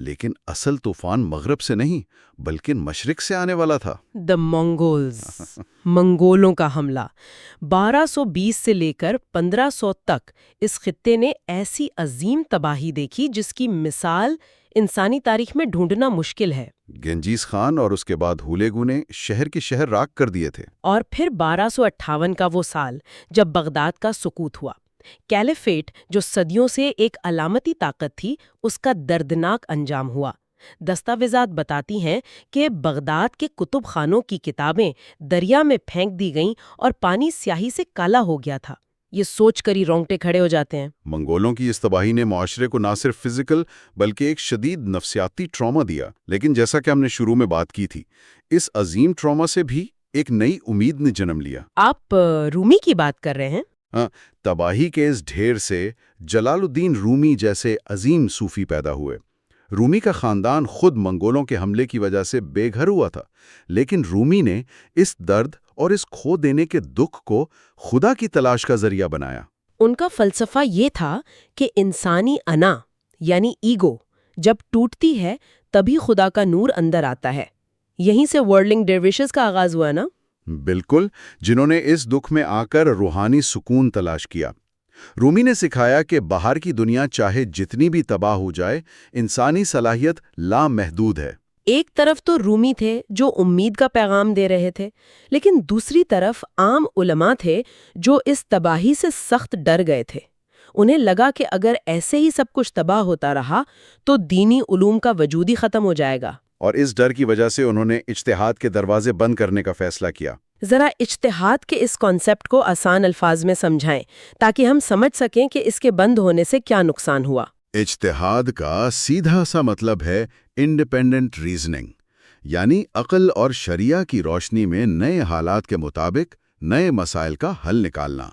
لیکن اصل طوفان مغرب سے نہیں بلکہ مشرق سے آنے والا تھا۔ دا منگولز، منگولوں کا حملہ 1220 سے لے کر 1500 تک اس خطے نے ایسی عظیم تباہی دیکھی جس کی مثال انسانی تاریخ میں ڈھونڈنا مشکل ہے۔ گنجیز خان اور اس کے بعد ہولگو نے شہر کے شہر راکھ کر دیے تھے۔ اور پھر 1258 کا وہ سال جب بغداد کا سقوط ہوا، کیلیفیٹ جو صدیوں سے ایک علامتی طاقت تھی اس کا دردناک انجام ہوا۔ دستاویزات بتاتی ہیں کہ بغداد کے کتب خانوں کی کتابیں دریا میں پھینک دی گئیں اور پانی سیاہی سے کالا ہو گیا تھا۔ یہ سوچ کر ہی رونگٹے کھڑے ہو جاتے ہیں۔ منگولوں کی اس تباہی نے معاشرے کو نہ صرف فزیکل بلکہ ایک شدید نفسیاتی ٹراما دیا، لیکن جیسا کہ ہم نے شروع میں بات کی تھی، اس عظیم ٹراما سے بھی ایک نئی امید نے جنم لیا۔ آپ رومی کی بات کر رہے ہیں؟ ہاں، تباہی کے اس ڈھیر سے جلال الدین رومی جیسے عظیم صوفی پیدا ہوئے۔ رومی کا خاندان خود منگولوں کے حملے کی وجہ سے بے گھر ہوا تھا، لیکن رومی نے اس درد اور اس کھو دینے کے دکھ کو خدا کی تلاش کا ذریعہ بنایا۔ ان کا فلسفہ یہ تھا کہ انسانی انا یعنی ایگو جب ٹوٹتی ہے تبھی خدا کا نور اندر آتا ہے۔ یہیں سے ورلڈنگ ڈیرویشز کا آغاز ہوا نا؟ بالکل، جنہوں نے اس دکھ میں آ کر روحانی سکون تلاش کیا۔ رومی نے سکھایا کہ باہر کی دنیا چاہے جتنی بھی تباہ ہو جائے، انسانی صلاحیت لامحدود ہے۔ ایک طرف تو رومی تھے جو امید کا پیغام دے رہے تھے، لیکن دوسری طرف عام علماء تھے جو اس تباہی سے سخت ڈر گئے تھے۔ انہیں لگا کہ اگر ایسے ہی سب کچھ تباہ ہوتا رہا تو دینی علوم کا وجود ہی ختم ہو جائے گا۔ اور اس ڈر کی وجہ سے انہوں نے اجتہاد کے دروازے بند کرنے کا فیصلہ کیا۔ ذرا اجتہاد کے اس کانسیپٹ کو آسان الفاظ میں سمجھائیں تاکہ ہم سمجھ سکیں کہ اس کے بند ہونے سے کیا نقصان ہوا۔ اجتہاد کا سیدھا سا مطلب ہے انڈیپینڈنٹ ریزننگ، یعنی عقل اور شریعہ کی روشنی میں نئے حالات کے مطابق نئے مسائل کا حل نکالنا۔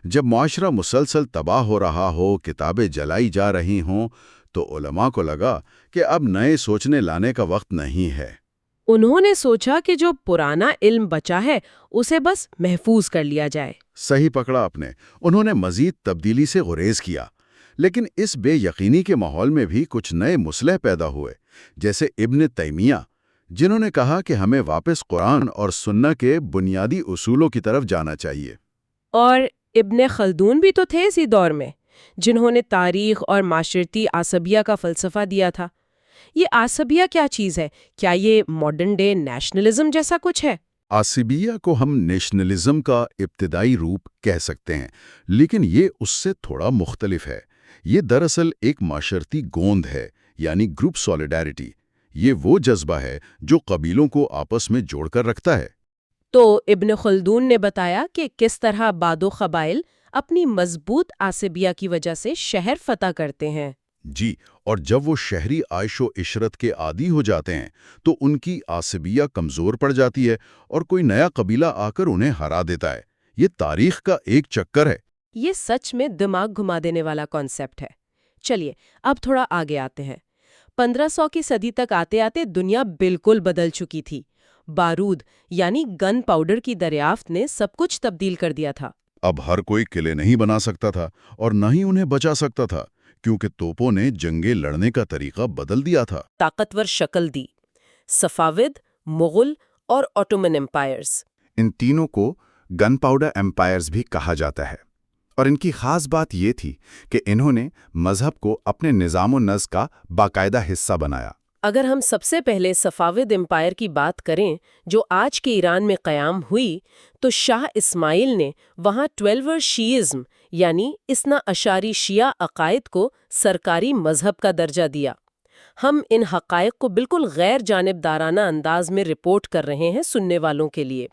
جب معاشرہ مسلسل تباہ ہو رہا ہو، کتابیں جلائی جا رہی ہوں، تو علماء کو لگا کہ اب نئے سوچنے لانے کا وقت نہیں ہے۔ انہوں نے سوچا کہ جو پرانا علم بچا ہے اسے بس محفوظ کر لیا جائے۔ صحیح پکڑا آپ نے۔ انہوں نے مزید تبدیلی سے گریز کیا، لیکن اس بے یقینی کے ماحول میں بھی کچھ نئے مسلح پیدا ہوئے، جیسے ابن تیمیہ، جنہوں نے کہا کہ ہمیں واپس قرآن اور سنت کے بنیادی اصولوں کی طرف جانا چاہیے۔ اور ابن خلدون بھی تو تھے اسی دور میں، جنہوں نے تاریخ اور معاشرتی عصبیہ کا فلسفہ دیا تھا۔ یہ عصبیہ کیا چیز ہے؟ کیا یہ ماڈرن ڈے نیشنلزم جیسا کچھ ہے؟ عصبیہ کو ہم نیشنلزم کا ابتدائی روپ کہہ سکتے ہیں، لیکن یہ اس سے تھوڑا مختلف ہے۔ یہ دراصل ایک معاشرتی گوند ہے، یعنی گروپ سولیڈیرٹی۔ یہ وہ جذبہ ہے جو قبیلوں کو آپس میں جوڑ کر رکھتا ہے۔ تو ابن خلدون نے بتایا کہ کس طرح بعض قبائل اپنی مضبوط عصبیہ کی وجہ سے شہر فتح کرتے ہیں۔ جی، اور جب وہ شہری عائش و عشرت کے عادی ہو جاتے ہیں تو ان کی عصبیہ کمزور پڑ جاتی ہے اور کوئی نیا قبیلہ آ کر انہیں ہرا دیتا ہے۔ یہ تاریخ کا ایک چکر ہے۔ یہ سچ میں دماغ گھما دینے والا کانسیپٹ ہے۔ چلیے اب تھوڑا آگے آتے ہیں۔ 1500 کی صدی تک آتے آتے دنیا بالکل بدل چکی تھی۔ بارود یعنی گن پاؤڈر کی دریافت نے سب کچھ تبدیل کر دیا تھا۔ اب ہر کوئی قلعے نہیں بنا سکتا تھا اور نہ ہی انہیں بچا سکتا تھا، کیونکہ توپوں نے جنگیں لڑنے کا طریقہ بدل دیا تھا۔ طاقتور شکل دی، صفاوید، مغل اور آٹومن امپائرز۔ ان تینوں کو گن پاؤڈر امپائرز بھی کہا جاتا ہے، اور ان کی خاص بات یہ تھی کہ انہوں نے مذہب کو اپنے نظام و نسق کا باقاعدہ حصہ بنایا۔ اگر ہم سب سے پہلے صفاوید امپائر کی بات کریں جو آج کے ایران میں قیام ہوئی، تو شاہ اسماعیل نے وہاں 12 شیعزم یعنی اثنا اشاری شیعہ عقائد کو سرکاری مذہب کا درجہ دیا۔ ہم ان حقائق کو بالکل غیر جانبدارانہ انداز میں رپورٹ کر رہے ہیں سننے والوں کے لیے۔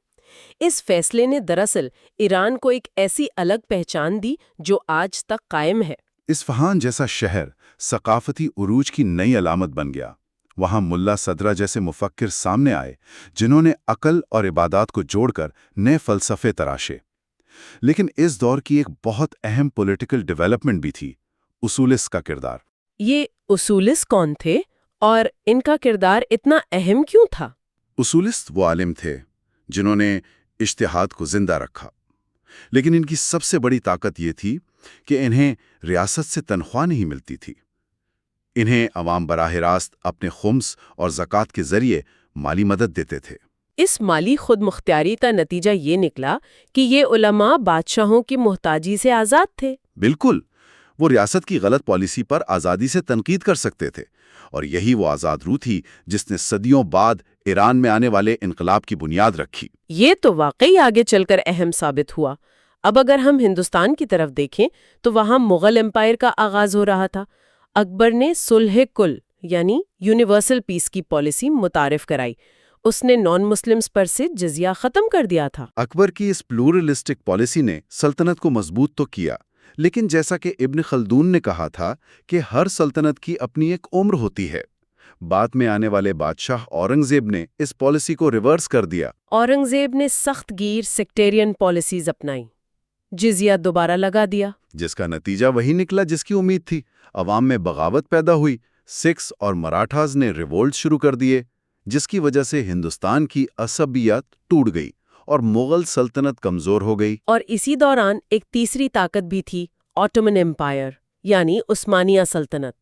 اس فیصلے نے دراصل ایران کو ایک ایسی الگ پہچان دی جو آج تک قائم ہے۔ اصفہان جیسا شہر ثقافتی عروج کی نئی علامت بن گیا۔ وہاں ملا صدرہ جیسے مفکر سامنے آئے جنہوں نے عقل اور عبادات کو جوڑ کر نئے فلسفے تراشے۔ لیکن اس دور کی ایک بہت اہم پولیٹیکل ڈیولپمنٹ بھی تھی، اصولسٹ کا کردار۔ یہ اصولسٹ کون تھے اور ان کا کردار اتنا اہم کیوں تھا؟ اصولسٹ وہ عالم تھے جنہوں نے اجتہاد کو زندہ رکھا، لیکن ان کی سب سے بڑی طاقت یہ تھی کہ انہیں ریاست سے تنخواہ نہیں ملتی تھی۔ انہیں عوام براہ راست اپنے خمس اور زکوٰۃ کے ذریعے مالی مدد دیتے تھے۔ اس مالی خود مختاری کا نتیجہ یہ نکلا کہ یہ علماء بادشاہوں کی محتاجی سے آزاد تھے۔ بالکل، وہ ریاست کی غلط پالیسی پر آزادی سے تنقید کر سکتے تھے، اور یہی وہ آزاد روح تھی جس نے صدیوں بعد ایران میں آنے والے انقلاب کی بنیاد رکھی۔ یہ تو واقعی آگے چل کر اہم ثابت ہوا۔ اب اگر ہم ہندوستان کی طرف دیکھیں تو وہاں مغل امپائر کا آغاز ہو رہا تھا۔ اکبر نے صلح کل یعنی یونیورسل پیس کی پالیسی متعارف کرائی۔ اس نے نان مسلمز پر سے جزیہ ختم کر دیا تھا۔ اکبر کی اس پلورلسٹک پالیسی نے سلطنت کو مضبوط تو کیا، لیکن جیسا کہ ابن خلدون نے کہا تھا کہ ہر سلطنت کی اپنی ایک عمر ہوتی ہے۔ بعد میں آنے والے بادشاہ اورنگزیب نے اس پالیسی کو ریورس کر دیا۔ اورنگزیب نے سخت گیر سیکٹیرین پالیسیز اپنائی، جزیہ دوبارہ لگا دیا۔ جس کا نتیجہ وہی نکلا جس کی امید تھی۔ عوام میں بغاوت پیدا ہوئی، سکھس اور مراٹھاز نے ریولٹ شروع کر دیے، جس کی وجہ سے ہندوستان کی عصبیت ٹوٹ گئی اور مغل سلطنت کمزور ہو گئی۔ اور اسی دوران ایک تیسری طاقت بھی تھی، آٹومن امپائر یعنی عثمانیہ سلطنت۔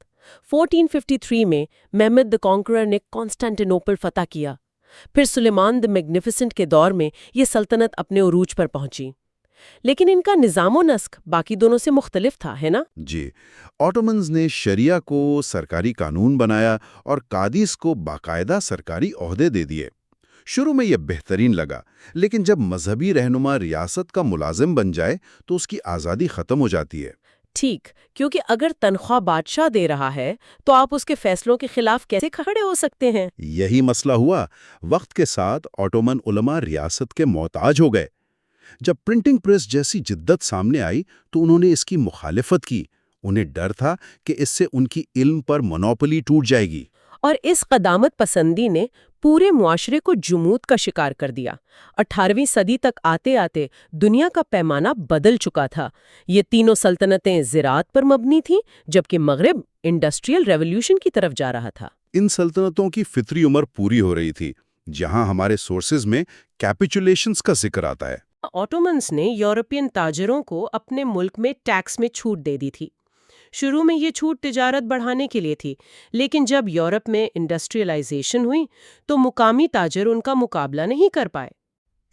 1453 میں محمد دی کانکرر نے کانسٹینٹینوپل فتح کیا۔ پھر سلیمان دی میگنیفیسنٹ کے دور میں یہ سلطنت اپنے عروج پر پہنچی، لیکن ان کا نظام و نسق باقی دونوں سے مختلف تھا، ہے نا؟ جی، آٹومنز نے شریعہ کو سرکاری قانون بنایا اور قادیس کو باقاعدہ سرکاری عہدے دے دیے۔ شروع میں یہ بہترین لگا، لیکن جب مذہبی رہنما ریاست کا ملازم بن جائے تو اس کی آزادی ختم ہو جاتی ہے۔ ٹھیک، کیونکہ اگر تنخواہ بادشاہ دے رہا ہے تو آپ اس کے فیصلوں کے خلاف کیسے کھڑے ہو سکتے ہیں؟ یہی مسئلہ ہوا۔ وقت کے ساتھ آٹومن علماء ریاست کے محتاج ہو گئے۔ جب پرنٹنگ پریس جیسی جدت سامنے آئی تو انہوں نے اس کی مخالفت کی۔ انہیں ڈر تھا کہ اس سے ان کی علم پر مونوپلی ٹوٹ جائے گی۔ اور اس قدامت پسندی نے پورے معاشرے کو جمود کا شکار کر دیا۔ 18ویں صدی تک آتے آتے دنیا کا پیمانہ بدل چکا تھا۔ یہ تینوں سلطنتیں زراعت پر مبنی تھیں، جبکہ مغرب انڈسٹریل ریولوشن کی طرف جا رہا تھا۔ ان سلطنتوں کی فطری عمر پوری ہو رہی تھی۔ جہاں ہمارے سورسز میں کیپیچولیشنز کا ذکر آتا ہے۔ آٹومنز نے یورپین تاجروں کو اپنے ملک میں ٹیکس میں چھوٹ دے دی تھی۔ شروع میں یہ چھوٹ تجارت بڑھانے کے لیے تھی، لیکن جب یورپ میں انڈسٹریلائزیشن ہوئی تو مقامی تاجر ان کا مقابلہ نہیں کر پائے۔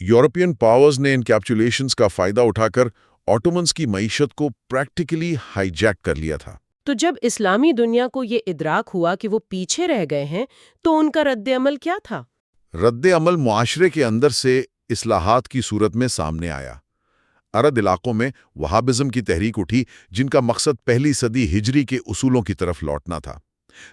یورپین پاورز نے ان کیپچولیشنز کا فائدہ اٹھا کر آٹومنز کی معیشت کو پریکٹیکلی ہائی جیک کر لیا تھا۔ تو جب اسلامی دنیا کو یہ ادراک ہوا کہ وہ پیچھے رہ گئے ہیں تو ان کا رد عمل کیا تھا؟ رد عمل معاشرے کے اندر سے اصلاحات کی صورت میں سامنے آیا۔ عرب علاقوں میں وہابزم کی تحریک اٹھی، جن کا مقصد پہلی صدی ہجری کے اصولوں کی طرف لوٹنا تھا۔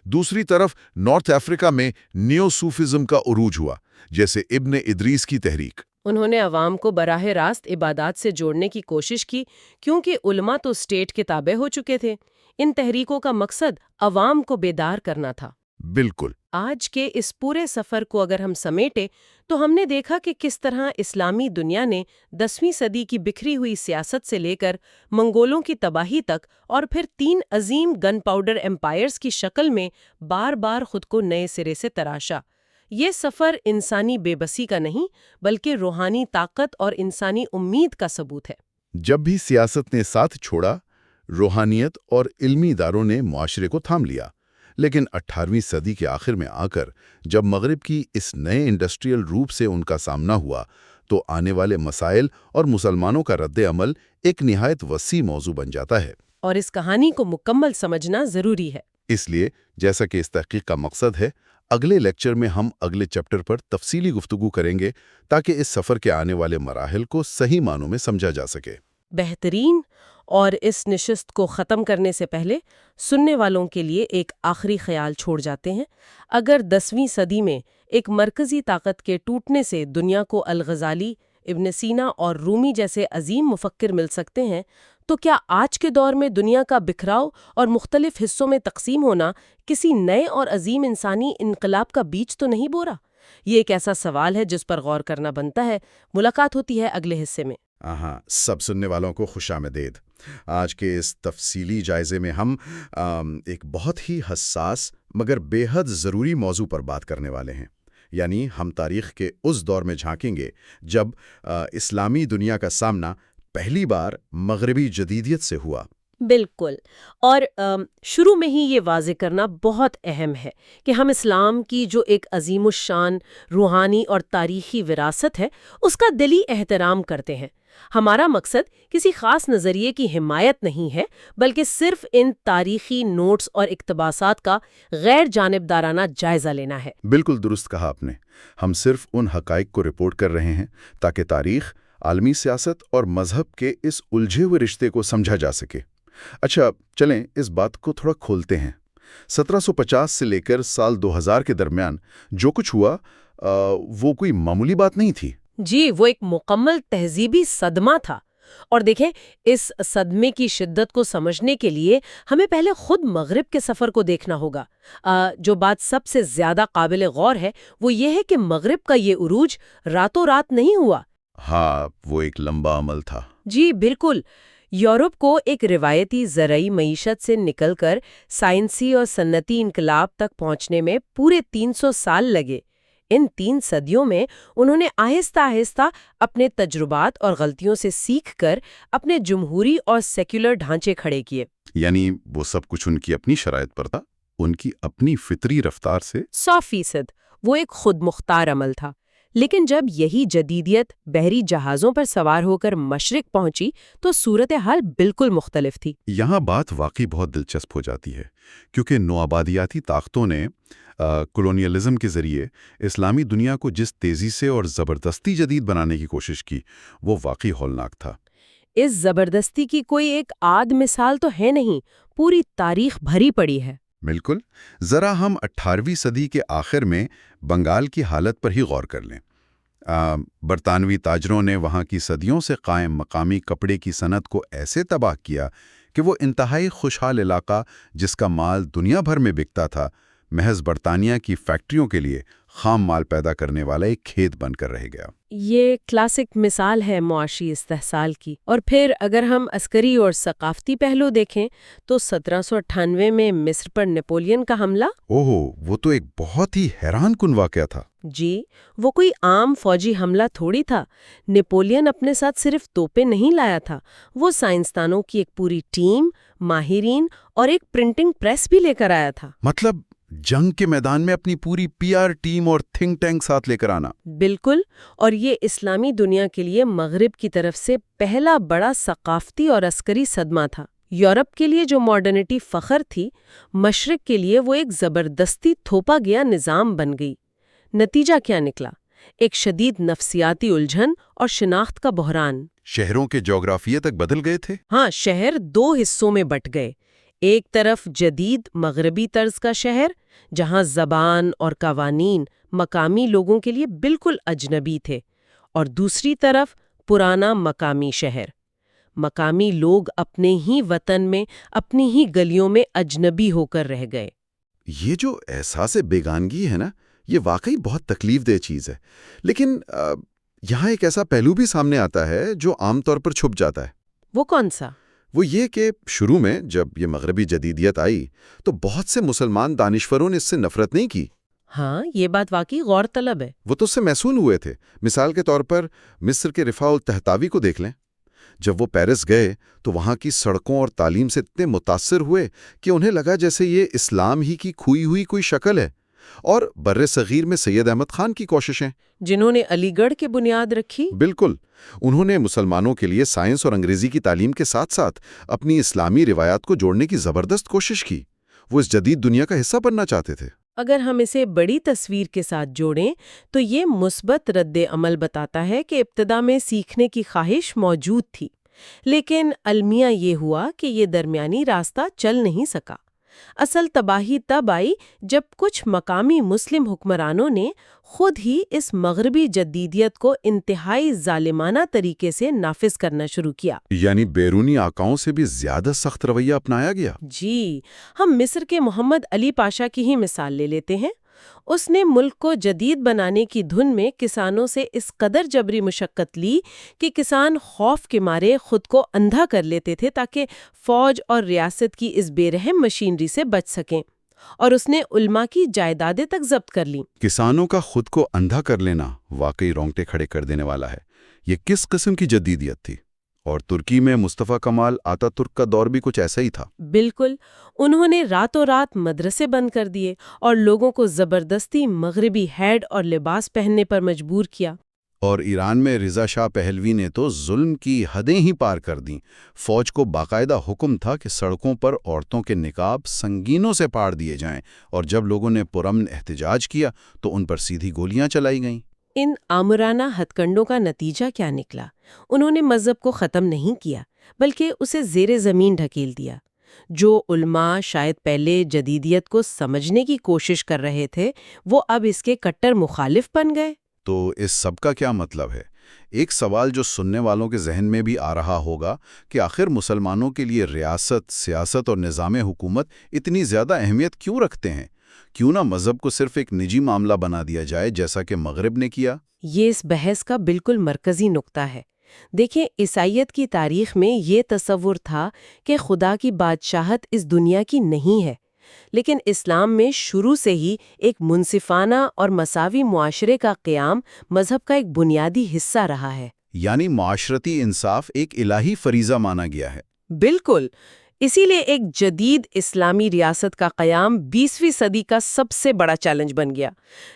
دوسری طرف نارتھ افریقہ میں نیو صوفیزم کا عروج ہوا، جیسے ابن ادریس کی تحریک۔ انہوں نے عوام کو براہ راست عبادات سے جوڑنے کی کوشش کی، کیونکہ علماء تو اسٹیٹ کے تابع ہو چکے تھے۔ ان تحریکوں کا مقصد عوام کو بیدار کرنا تھا۔ بالکل۔ آج کے اس پورے سفر کو اگر ہم سمیٹے تو ہم نے دیکھا کہ کس طرح اسلامی دنیا نے 10ویں صدی کی بکھری ہوئی سیاست سے لے کر منگولوں کی تباہی تک اور پھر 3 عظیم گن پاؤڈر ایمپائرز کی شکل میں بار بار خود کو نئے سرے سے تراشا۔ یہ سفر انسانی بے بسی کا نہیں بلکہ روحانی طاقت اور انسانی امید کا ثبوت ہے۔ جب بھی سیاست نے ساتھ چھوڑا، روحانیت اور علمی اداروں نے معاشرے کو تھام لیا۔ لیکن 18ویں صدی کے آخر میں آ کر جب مغرب کی اس نئے انڈسٹریل روپ سے ان کا سامنا ہوا تو آنے والے مسائل اور مسلمانوں کا رد عمل ایک نہایت وسیع موضوع بن جاتا ہے۔ اور اس کہانی کو مکمل سمجھنا ضروری ہے۔ اس لیے جیسا کہ اس تحقیق کا مقصد ہے، اگلے لیکچر میں ہم اگلے چیپٹر پر تفصیلی گفتگو کریں گے تاکہ اس سفر کے آنے والے مراحل کو صحیح معنوں میں سمجھا جا سکے۔ بہترین۔ اور اس نشست کو ختم کرنے سے پہلے سننے والوں کے لیے ایک آخری خیال چھوڑ جاتے ہیں۔ اگر 10ویں صدی میں ایک مرکزی طاقت کے ٹوٹنے سے دنیا کو الغزالی، ابن سینا اور رومی جیسے عظیم مفکر مل سکتے ہیں، تو کیا آج کے دور میں دنیا کا بکھراؤ اور مختلف حصوں میں تقسیم ہونا کسی نئے اور عظیم انسانی انقلاب کا بیج تو نہیں بو رہا؟ یہ ایک ایسا سوال ہے جس پر غور کرنا بنتا ہے۔ ملاقات ہوتی ہے اگلے حصے میں۔ سب سننے والوں کو خوش آمدید۔ آج کے اس تفصیلی جائزے میں ہم ایک بہت ہی حساس مگر بے حد ضروری موضوع پر بات کرنے والے ہیں، یعنی ہم تاریخ کے اس دور میں جھانکیں گے جب اسلامی دنیا کا سامنا پہلی بار مغربی جدیدیت سے ہوا۔ بالکل، اور شروع میں ہی یہ واضح کرنا بہت اہم ہے کہ ہم اسلام کی جو ایک عظیم الشان روحانی اور تاریخی وراثت ہے اس کا دلی احترام کرتے ہیں۔ ہمارا مقصد کسی خاص نظریے کی حمایت نہیں ہے، بلکہ صرف ان تاریخی نوٹس اور اقتباسات کا غیر جانبدارانہ جائزہ لینا ہے۔ بالکل درست کہا آپ نے، ہم صرف ان حقائق کو رپورٹ کر رہے ہیں تاکہ تاریخ، عالمی سیاست اور مذہب کے اس الجھے ہوئے رشتے کو سمجھا جا سکے۔ اچھا چلیں اس بات کو تھوڑا کھولتے ہیں۔ 1750 سے لے کر سال 2000 کے درمیان جو کچھ ہوا وہ کوئی معمولی بات نہیں تھی۔ جی، وہ ایک مکمل تہذیبی صدمہ تھا، اور دیکھیں اس صدمے کی شدت کو سمجھنے کے لیے ہمیں پہلے خود مغرب کے سفر کو دیکھنا ہوگا۔ جو بات سب سے زیادہ قابل غور ہے وہ یہ ہے کہ مغرب کا یہ عروج راتوں رات نہیں ہوا۔ ہاں، وہ ایک لمبا عمل تھا۔ جی بالکل، یورپ کو ایک روایتی زرعی معیشت سے نکل کر سائنسی اور صنعتی انقلاب تک پہنچنے میں پورے 300 سال لگے۔ ان 3 صدیوں میں انہوں نے آہستہ آہستہ اپنے تجربات اور غلطیوں سے سیکھ کر اپنے جمہوری اور سیکولر ڈھانچے کھڑے کیے۔ یعنی وہ سب کچھ ان کی اپنی شرائط پر تھا، ان کی اپنی فطری رفتار سے۔ 100% وہ ایک خود مختار عمل تھا، لیکن جب یہی جدیدیت بحری جہازوں پر سوار ہو کر مشرق پہنچی تو صورتحال بالکل مختلف تھی۔ یہاں بات واقعی بہت دلچسپ ہو جاتی ہے، کیونکہ نوآبادیاتی طاقتوں نے کولونیلزم کے ذریعے اسلامی دنیا کو جس تیزی سے اور زبردستی جدید بنانے کی کوشش کی وہ واقعی ہولناک تھا۔ اس زبردستی کی کوئی ایک آدھ مثال تو ہے نہیں، پوری تاریخ بھری پڑی ہے۔ بالکل، ذرا ہم 18ویں صدی کے آخر میں بنگال کی حالت پر ہی غور کر لیں۔ برطانوی تاجروں نے وہاں کی صدیوں سے قائم مقامی کپڑے کی صنعت کو ایسے تباہ کیا کہ وہ انتہائی خوشحال علاقہ جس کا مال دنیا بھر میں بکتا تھا، محض برطانیہ کی فیکٹریوں کے لیے خام مال پیدا کرنے والا ایک کھیت بن کر رہ گیا۔ یہ کلاسک مثال ہے معاشی استحصال کی۔ اور پھر اگر ہم عسکری اور ثقافتی پہلو دیکھیں تو 1798 میں مصر پر نیپولین کا حملہ، وہ تو ایک بہت ہی حیران کن واقعہ تھا۔ جی وہ کوئی عام فوجی حملہ تھوڑی تھا۔ نیپولین اپنے ساتھ صرف توپیں نہیں لایا تھا، وہ سائنسدانوں کی ایک پوری ٹیم، ماہرین اور ایک پرنٹنگ پریس بھی لے کر آیا تھا۔ مطلب جنگ کے میدان میں اپنی پوری PR ٹیم اور تھنک ٹینک ساتھ لے کر آنا۔ بالکل، اور یہ اسلامی دنیا کے لیے مغرب کی طرف سے پہلا بڑا ثقافتی اور عسکری صدمہ تھا۔ یورپ کے لیے جو ماڈرنٹی فخر تھی، مشرق کے لیے وہ ایک زبردستی تھوپا گیا نظام بن گئی۔ نتیجہ کیا نکلا؟ ایک شدید نفسیاتی الجھن اور شناخت کا بحران۔ شہروں کے جغرافیے تک بدل گئے تھے۔ ہاں، شہر 2 حصوں میں بٹ گئے۔ ایک طرف جدید مغربی طرز کا شہر جہاں زبان اور قوانین مقامی لوگوں کے لیے بالکل اجنبی تھے، اور دوسری طرف پرانا مقامی شہر۔ مقامی لوگ اپنے ہی وطن میں اپنی ہی گلیوں میں اجنبی ہو کر رہ گئے۔ یہ جو احساس بیگانگی ہے نا، یہ واقعی بہت تکلیف دہ چیز ہے، لیکن یہاں ایک ایسا پہلو بھی سامنے آتا ہے جو عام طور پر چھپ جاتا ہے۔ وہ کون سا؟ وہ یہ کہ شروع میں جب یہ مغربی جدیدیت آئی تو بہت سے مسلمان دانشوروں نے اس سے نفرت نہیں کی۔ ہاں، یہ بات واقعی غور طلب ہے۔ وہ تو اس سے محصول ہوئے تھے۔ مثال کے طور پر مصر کے رفاع التحتاوی کو دیکھ لیں۔ جب وہ پیرس گئے تو وہاں کی سڑکوں اور تعلیم سے اتنے متاثر ہوئے کہ انہیں لگا جیسے یہ اسلام ہی کی کھوئی ہوئی کوئی شکل ہے۔ اور بر صغیر میں سید احمد خان کی کوششیں، جنہوں نے علی گڑھ کی بنیاد رکھی۔ بالکل، انہوں نے مسلمانوں کے لیے سائنس اور انگریزی کی تعلیم کے ساتھ ساتھ اپنی اسلامی روایات کو جوڑنے کی زبردست کوشش کی۔ وہ اس جدید دنیا کا حصہ بننا چاہتے تھے۔ اگر ہم اسے بڑی تصویر کے ساتھ جوڑیں تو یہ مثبت رد عمل بتاتا ہے کہ ابتدا میں سیکھنے کی خواہش موجود تھی، لیکن المیہ یہ ہوا کہ یہ درمیانی راستہ چل نہیں سکا۔ اصل تباہی تب آئی جب کچھ مقامی مسلم حکمرانوں نے خود ہی اس مغربی جدیدیت کو انتہائی ظالمانہ طریقے سے نافذ کرنا شروع کیا۔ یعنی بیرونی آقاؤں سے بھی زیادہ سخت رویہ اپنایا گیا۔ جی، ہم مصر کے محمد علی پاشا کی ہی مثال لے لیتے ہیں۔ اس نے ملک کو جدید بنانے کی دھن میں کسانوں سے اس قدر جبری مشقت لی کہ کسان خوف کے مارے خود کو اندھا کر لیتے تھے تاکہ فوج اور ریاست کی اس بے رحم مشینری سے بچ سکیں، اور اس نے علماء کی جائیدادیں تک ضبط کر لیں۔ کسانوں کا خود کو اندھا کر لینا واقعی رونگٹے کھڑے کر دینے والا ہے۔ یہ کس قسم کی جدیدیت تھی اور ترکی میں مصطفیٰ کمال آتا ترک کا دور بھی کچھ ایسا ہی تھا۔ بالکل، انہوں نے راتوں رات مدرسے بند کر دیے اور لوگوں کو زبردستی مغربی ہیڈ اور لباس پہننے پر مجبور کیا۔ اور ایران میں رضا شاہ پہلوی نے تو ظلم کی حدیں ہی پار کر دیں۔ فوج کو باقاعدہ حکم تھا کہ سڑکوں پر عورتوں کے نقاب سنگینوں سے پاڑ دیے جائیں، اور جب لوگوں نے پرامن احتجاج کیا تو ان پر سیدھی گولیاں چلائی گئیں۔ ان آمرانہ ہتھ کنڈوں کا نتیجہ کیا نکلا؟ انہوں نے مذہب کو ختم نہیں کیا بلکہ اسے زیر زمین ڈھکیل دیا۔ جو علماء شاید پہلے جدیدیت کو سمجھنے کی کوشش کر رہے تھے وہ اب اس کے کٹر مخالف بن گئے۔ تو اس سب کا کیا مطلب ہے؟ ایک سوال جو سننے والوں کے ذہن میں بھی آ رہا ہوگا کہ آخر مسلمانوں کے لیے ریاست، سیاست اور نظام حکومت اتنی زیادہ اہمیت کیوں رکھتے ہیں؟ کیوں نہ مذہب کو صرف ایک نجی معاملہ بنا دیا جائے جیسا کہ مغرب نے کیا؟ یہ اس بحث کا بالکل مرکزی نقطہ ہے۔ دیکھیں، عیسائیت کی تاریخ میں یہ تصور تھا کہ خدا کی بادشاہت اس دنیا کی نہیں ہے، لیکن اسلام میں شروع سے ہی ایک منصفانہ اور مساوی معاشرے کا قیام مذہب کا ایک بنیادی حصہ رہا ہے۔ یعنی معاشرتی انصاف ایک الہی فریضہ مانا گیا ہے۔ بالکل، اسی لیے ایک جدید اسلامی ریاست کا قیام 20ویں صدی کا سب سے بڑا چیلنج بن گیا۔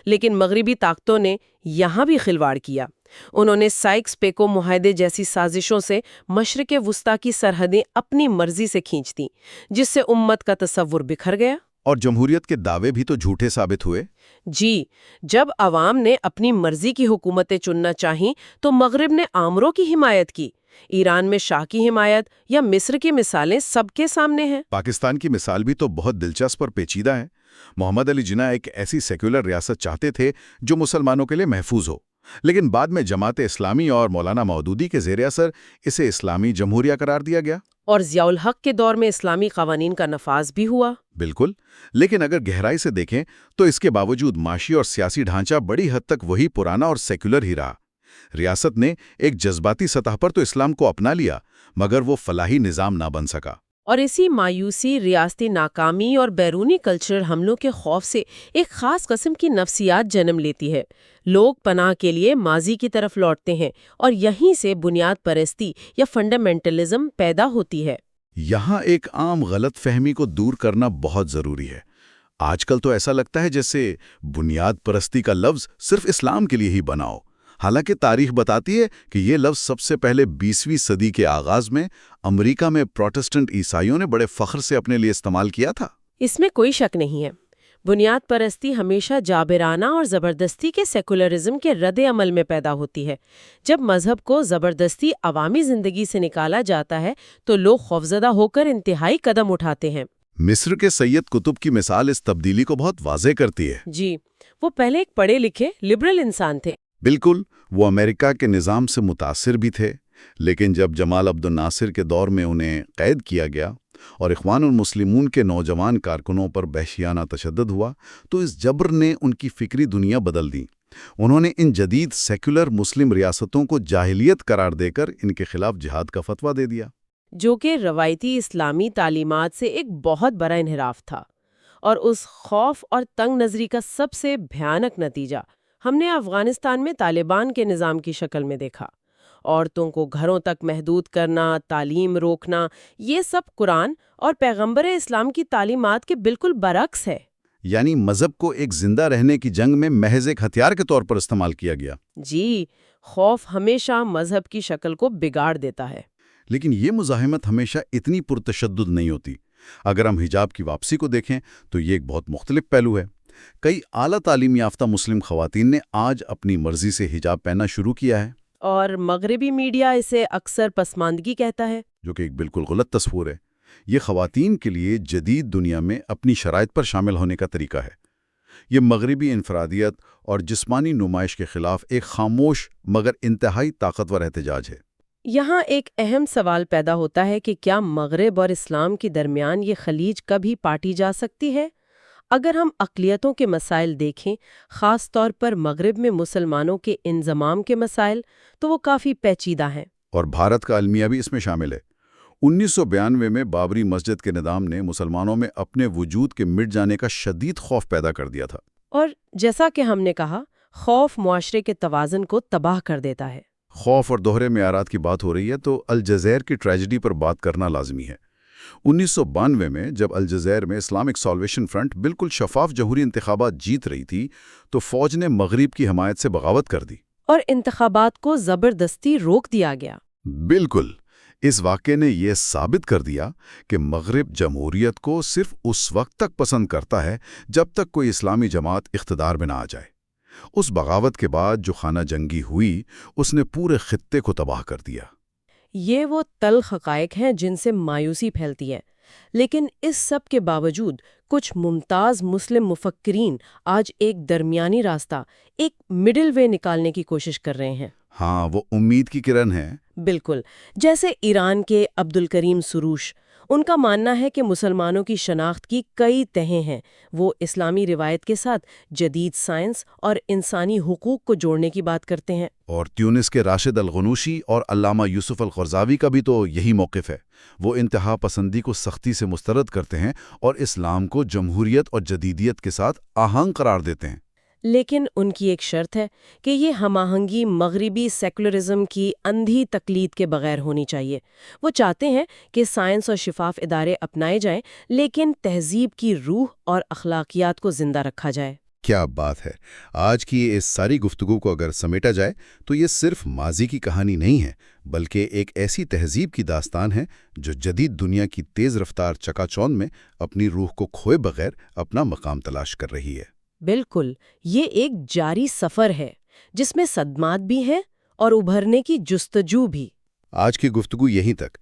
لیکن مغربی طاقتوں نے یہاں بھی خلواڑ کیا۔ انہوں نے سائکس پیکو معاہدے جیسی سازشوں سے مشرق وسطیٰ کی سرحدیں اپنی مرضی سے کھینچ دیں، جس سے امت کا تصور بکھر گیا۔ اور جمہوریت کے دعوے بھی تو جھوٹے ثابت ہوئے۔ جی، جب عوام نے اپنی مرضی کی حکومتیں چننا چاہیں تو مغرب نے آمروں کی حمایت کی۔ ایران میں شاہ کی حمایت یا مصر کی مثالیں سب کے سامنے ہیں۔ پاکستان کی مثال بھی تو بہت دلچسپ اور پیچیدہ ہے۔ محمد علی جناح ایک ایسی سیکولر ریاست چاہتے تھے جو مسلمانوں کے لیے محفوظ ہو، لیکن بعد میں جماعت اسلامی اور مولانا مودودی کے زیر اثر اسے اسلامی جمہوریہ قرار دیا گیا۔ اور ضیاء الحق کے دور میں اسلامی قوانین کا نفاذ بھی ہوا۔ بالکل، لیکن اگر گہرائی سے دیکھیں تو اس کے باوجود معاشی اور سیاسی ڈھانچہ بڑی حد تک وہی پرانا اور سیکولر ہی رہا۔ ریاست نے ایک جذباتی سطح پر تو اسلام کو اپنا لیا، مگر وہ فلاحی نظام نہ بن سکا۔ اور اسی مایوسی، ریاستی ناکامی اور بیرونی کلچرل حملوں کے خوف سے ایک خاص قسم کی نفسیات جنم لیتی ہے۔ لوگ پناہ کے لیے ماضی کی طرف لوٹتے ہیں اور یہیں سے بنیاد پرستی یا فنڈامنٹلزم پیدا ہوتی ہے۔ یہاں ایک عام غلط فہمی کو دور کرنا بہت ضروری ہے۔ آج کل تو ایسا لگتا ہے جیسے بنیاد پرستی کا لفظ صرف اسلام کے لیے ہی بنا ہو، حالانکہ تاریخ بتاتی ہے کہ یہ لفظ سب سے پہلے 20ویں صدی کے آغاز میں امریکہ میں پروٹسٹنٹ عیسائیوں نے بڑے فخر سے اپنے لیے استعمال کیا تھا۔ اس میں کوئی شک نہیں ہے۔ بنیاد پرستی ہمیشہ جابرانہ اور زبردستی کے سیکولرزم کے رد عمل میں پیدا ہوتی ہے۔ جب مذہب کو زبردستی عوامی زندگی سے نکالا جاتا ہے تو لوگ خوفزدہ ہو کر انتہائی قدم اٹھاتے ہیں۔ مصر کے سید قطب کی مثال اس تبدیلی کو بہت واضح کرتی ہے۔ جی، وہ پہلے ایک پڑھے لکھے لبرل انسان تھے۔ بالکل، وہ امریکہ کے نظام سے متاثر بھی تھے، لیکن جب جمال عبد الناصر کے دور میں انہیں قید کیا گیا اور اخوان المسلمون کے نوجوان کارکنوں پر وحشیانہ تشدد ہوا تو اس جبر نے ان کی فکری دنیا بدل دی۔ انہوں نے ان جدید سیکولر مسلم ریاستوں کو جاہلیت قرار دے کر ان کے خلاف جہاد کا فتویٰ دے دیا، جو کہ روایتی اسلامی تعلیمات سے ایک بہت بڑا انحراف تھا۔ اور اس خوف اور تنگ نظری کا سب سے بھیانک نتیجہ ہم نے افغانستان میں طالبان کے نظام کی شکل میں دیکھا۔ عورتوں کو گھروں تک محدود کرنا، تعلیم روکنا، یہ سب قرآن اور پیغمبر اسلام کی تعلیمات کے بالکل برعکس ہے۔ یعنی مذہب کو ایک زندہ رہنے کی جنگ میں محض ایک ہتھیار کے طور پر استعمال کیا گیا۔ جی، خوف ہمیشہ مذہب کی شکل کو بگاڑ دیتا ہے۔ لیکن یہ مزاحمت ہمیشہ اتنی پرتشدد نہیں ہوتی۔ اگر ہم حجاب کی واپسی کو دیکھیں تو یہ ایک بہت مختلف پہلو ہے۔ کئی اعلیٰ تعلیم یافتہ مسلم خواتین نے آج اپنی مرضی سے حجاب پہننا شروع کیا ہے، اور مغربی میڈیا اسے اکثر پسماندگی کہتا ہے، جو کہ ایک بالکل غلط تصور ہے۔ یہ خواتین کے لیے جدید دنیا میں اپنی شرائط پر شامل ہونے کا طریقہ ہے۔ یہ مغربی انفرادیت اور جسمانی نمائش کے خلاف ایک خاموش مگر انتہائی طاقتور احتجاج ہے۔ یہاں ایک اہم سوال پیدا ہوتا ہے کہ کیا مغرب اور اسلام کے درمیان یہ خلیج کبھی پاٹی جا سکتی ہے؟ اگر ہم اقلیتوں کے مسائل دیکھیں، خاص طور پر مغرب میں مسلمانوں کے انضمام کے مسائل، تو وہ کافی پیچیدہ ہیں۔ اور بھارت کا المیہ بھی اس میں شامل ہے۔ 1992 میں بابری مسجد کے نظام نے مسلمانوں میں اپنے وجود کے مٹ جانے کا شدید خوف پیدا کر دیا تھا۔ اور جیسا کہ ہم نے کہا، خوف معاشرے کے توازن کو تباہ کر دیتا ہے۔ خوف اور دوہرے معیارات کی بات ہو رہی ہے تو الجزائر کی ٹریجڈی پر بات کرنا لازمی ہے۔ 1992 میں جب الجزائر میں اسلامک سالویشن فرنٹ بالکل شفاف جمہوری انتخابات جیت رہی تھی تو فوج نے مغرب کی حمایت سے بغاوت کر دی۔ اور انتخابات کو زبردستی روک دیا گیا۔ بالکل، اس واقعے نے یہ ثابت کر دیا کہ مغرب جمہوریت کو صرف اس وقت تک پسند کرتا ہے جب تک کوئی اسلامی جماعت اقتدار میں نہ آ جائے۔ اس بغاوت کے بعد جو خانہ جنگی ہوئی اس نے پورے خطے کو تباہ کر دیا۔ یہ وہ تلخ حقائق ہیں جن سے مایوسی پھیلتی ہے، لیکن اس سب کے باوجود کچھ ممتاز مسلم مفکرین آج ایک درمیانی راستہ، ایک مڈل وے نکالنے کی کوشش کر رہے ہیں۔ ہاں، وہ امید کی کرن ہے۔ بالکل، جیسے ایران کے عبدالکریم سروش۔ ان کا ماننا ہے کہ مسلمانوں کی شناخت کی کئی تہیں ہیں۔ وہ اسلامی روایت کے ساتھ جدید سائنس اور انسانی حقوق کو جوڑنے کی بات کرتے ہیں۔ اور تیونس کے راشد الغنوشی اور علامہ یوسف القرضاوی کا بھی تو یہی موقف ہے۔ وہ انتہا پسندی کو سختی سے مسترد کرتے ہیں اور اسلام کو جمہوریت اور جدیدیت کے ساتھ آہنگ قرار دیتے ہیں۔ لیکن ان کی ایک شرط ہے کہ یہ ہم آہنگی مغربی سیکولرزم کی اندھی تقلید کے بغیر ہونی چاہیے۔ وہ چاہتے ہیں کہ سائنس اور شفاف ادارے اپنائے جائیں، لیکن تہذیب کی روح اور اخلاقیات کو زندہ رکھا جائے۔ کیا بات ہے! آج کی اس ساری گفتگو کو اگر سمیٹا جائے تو یہ صرف ماضی کی کہانی نہیں ہے، بلکہ ایک ایسی تہذیب کی داستان ہے جو جدید دنیا کی تیز رفتار چکا چوند میں اپنی روح کو کھوئے بغیر اپنا مقام تلاش کر رہی ہے۔ بالکل، یہ ایک جاری سفر ہے جس میں صدمات بھی ہیں اور ابھرنے کی جستجو بھی۔ آج کی گفتگو یہیں تک۔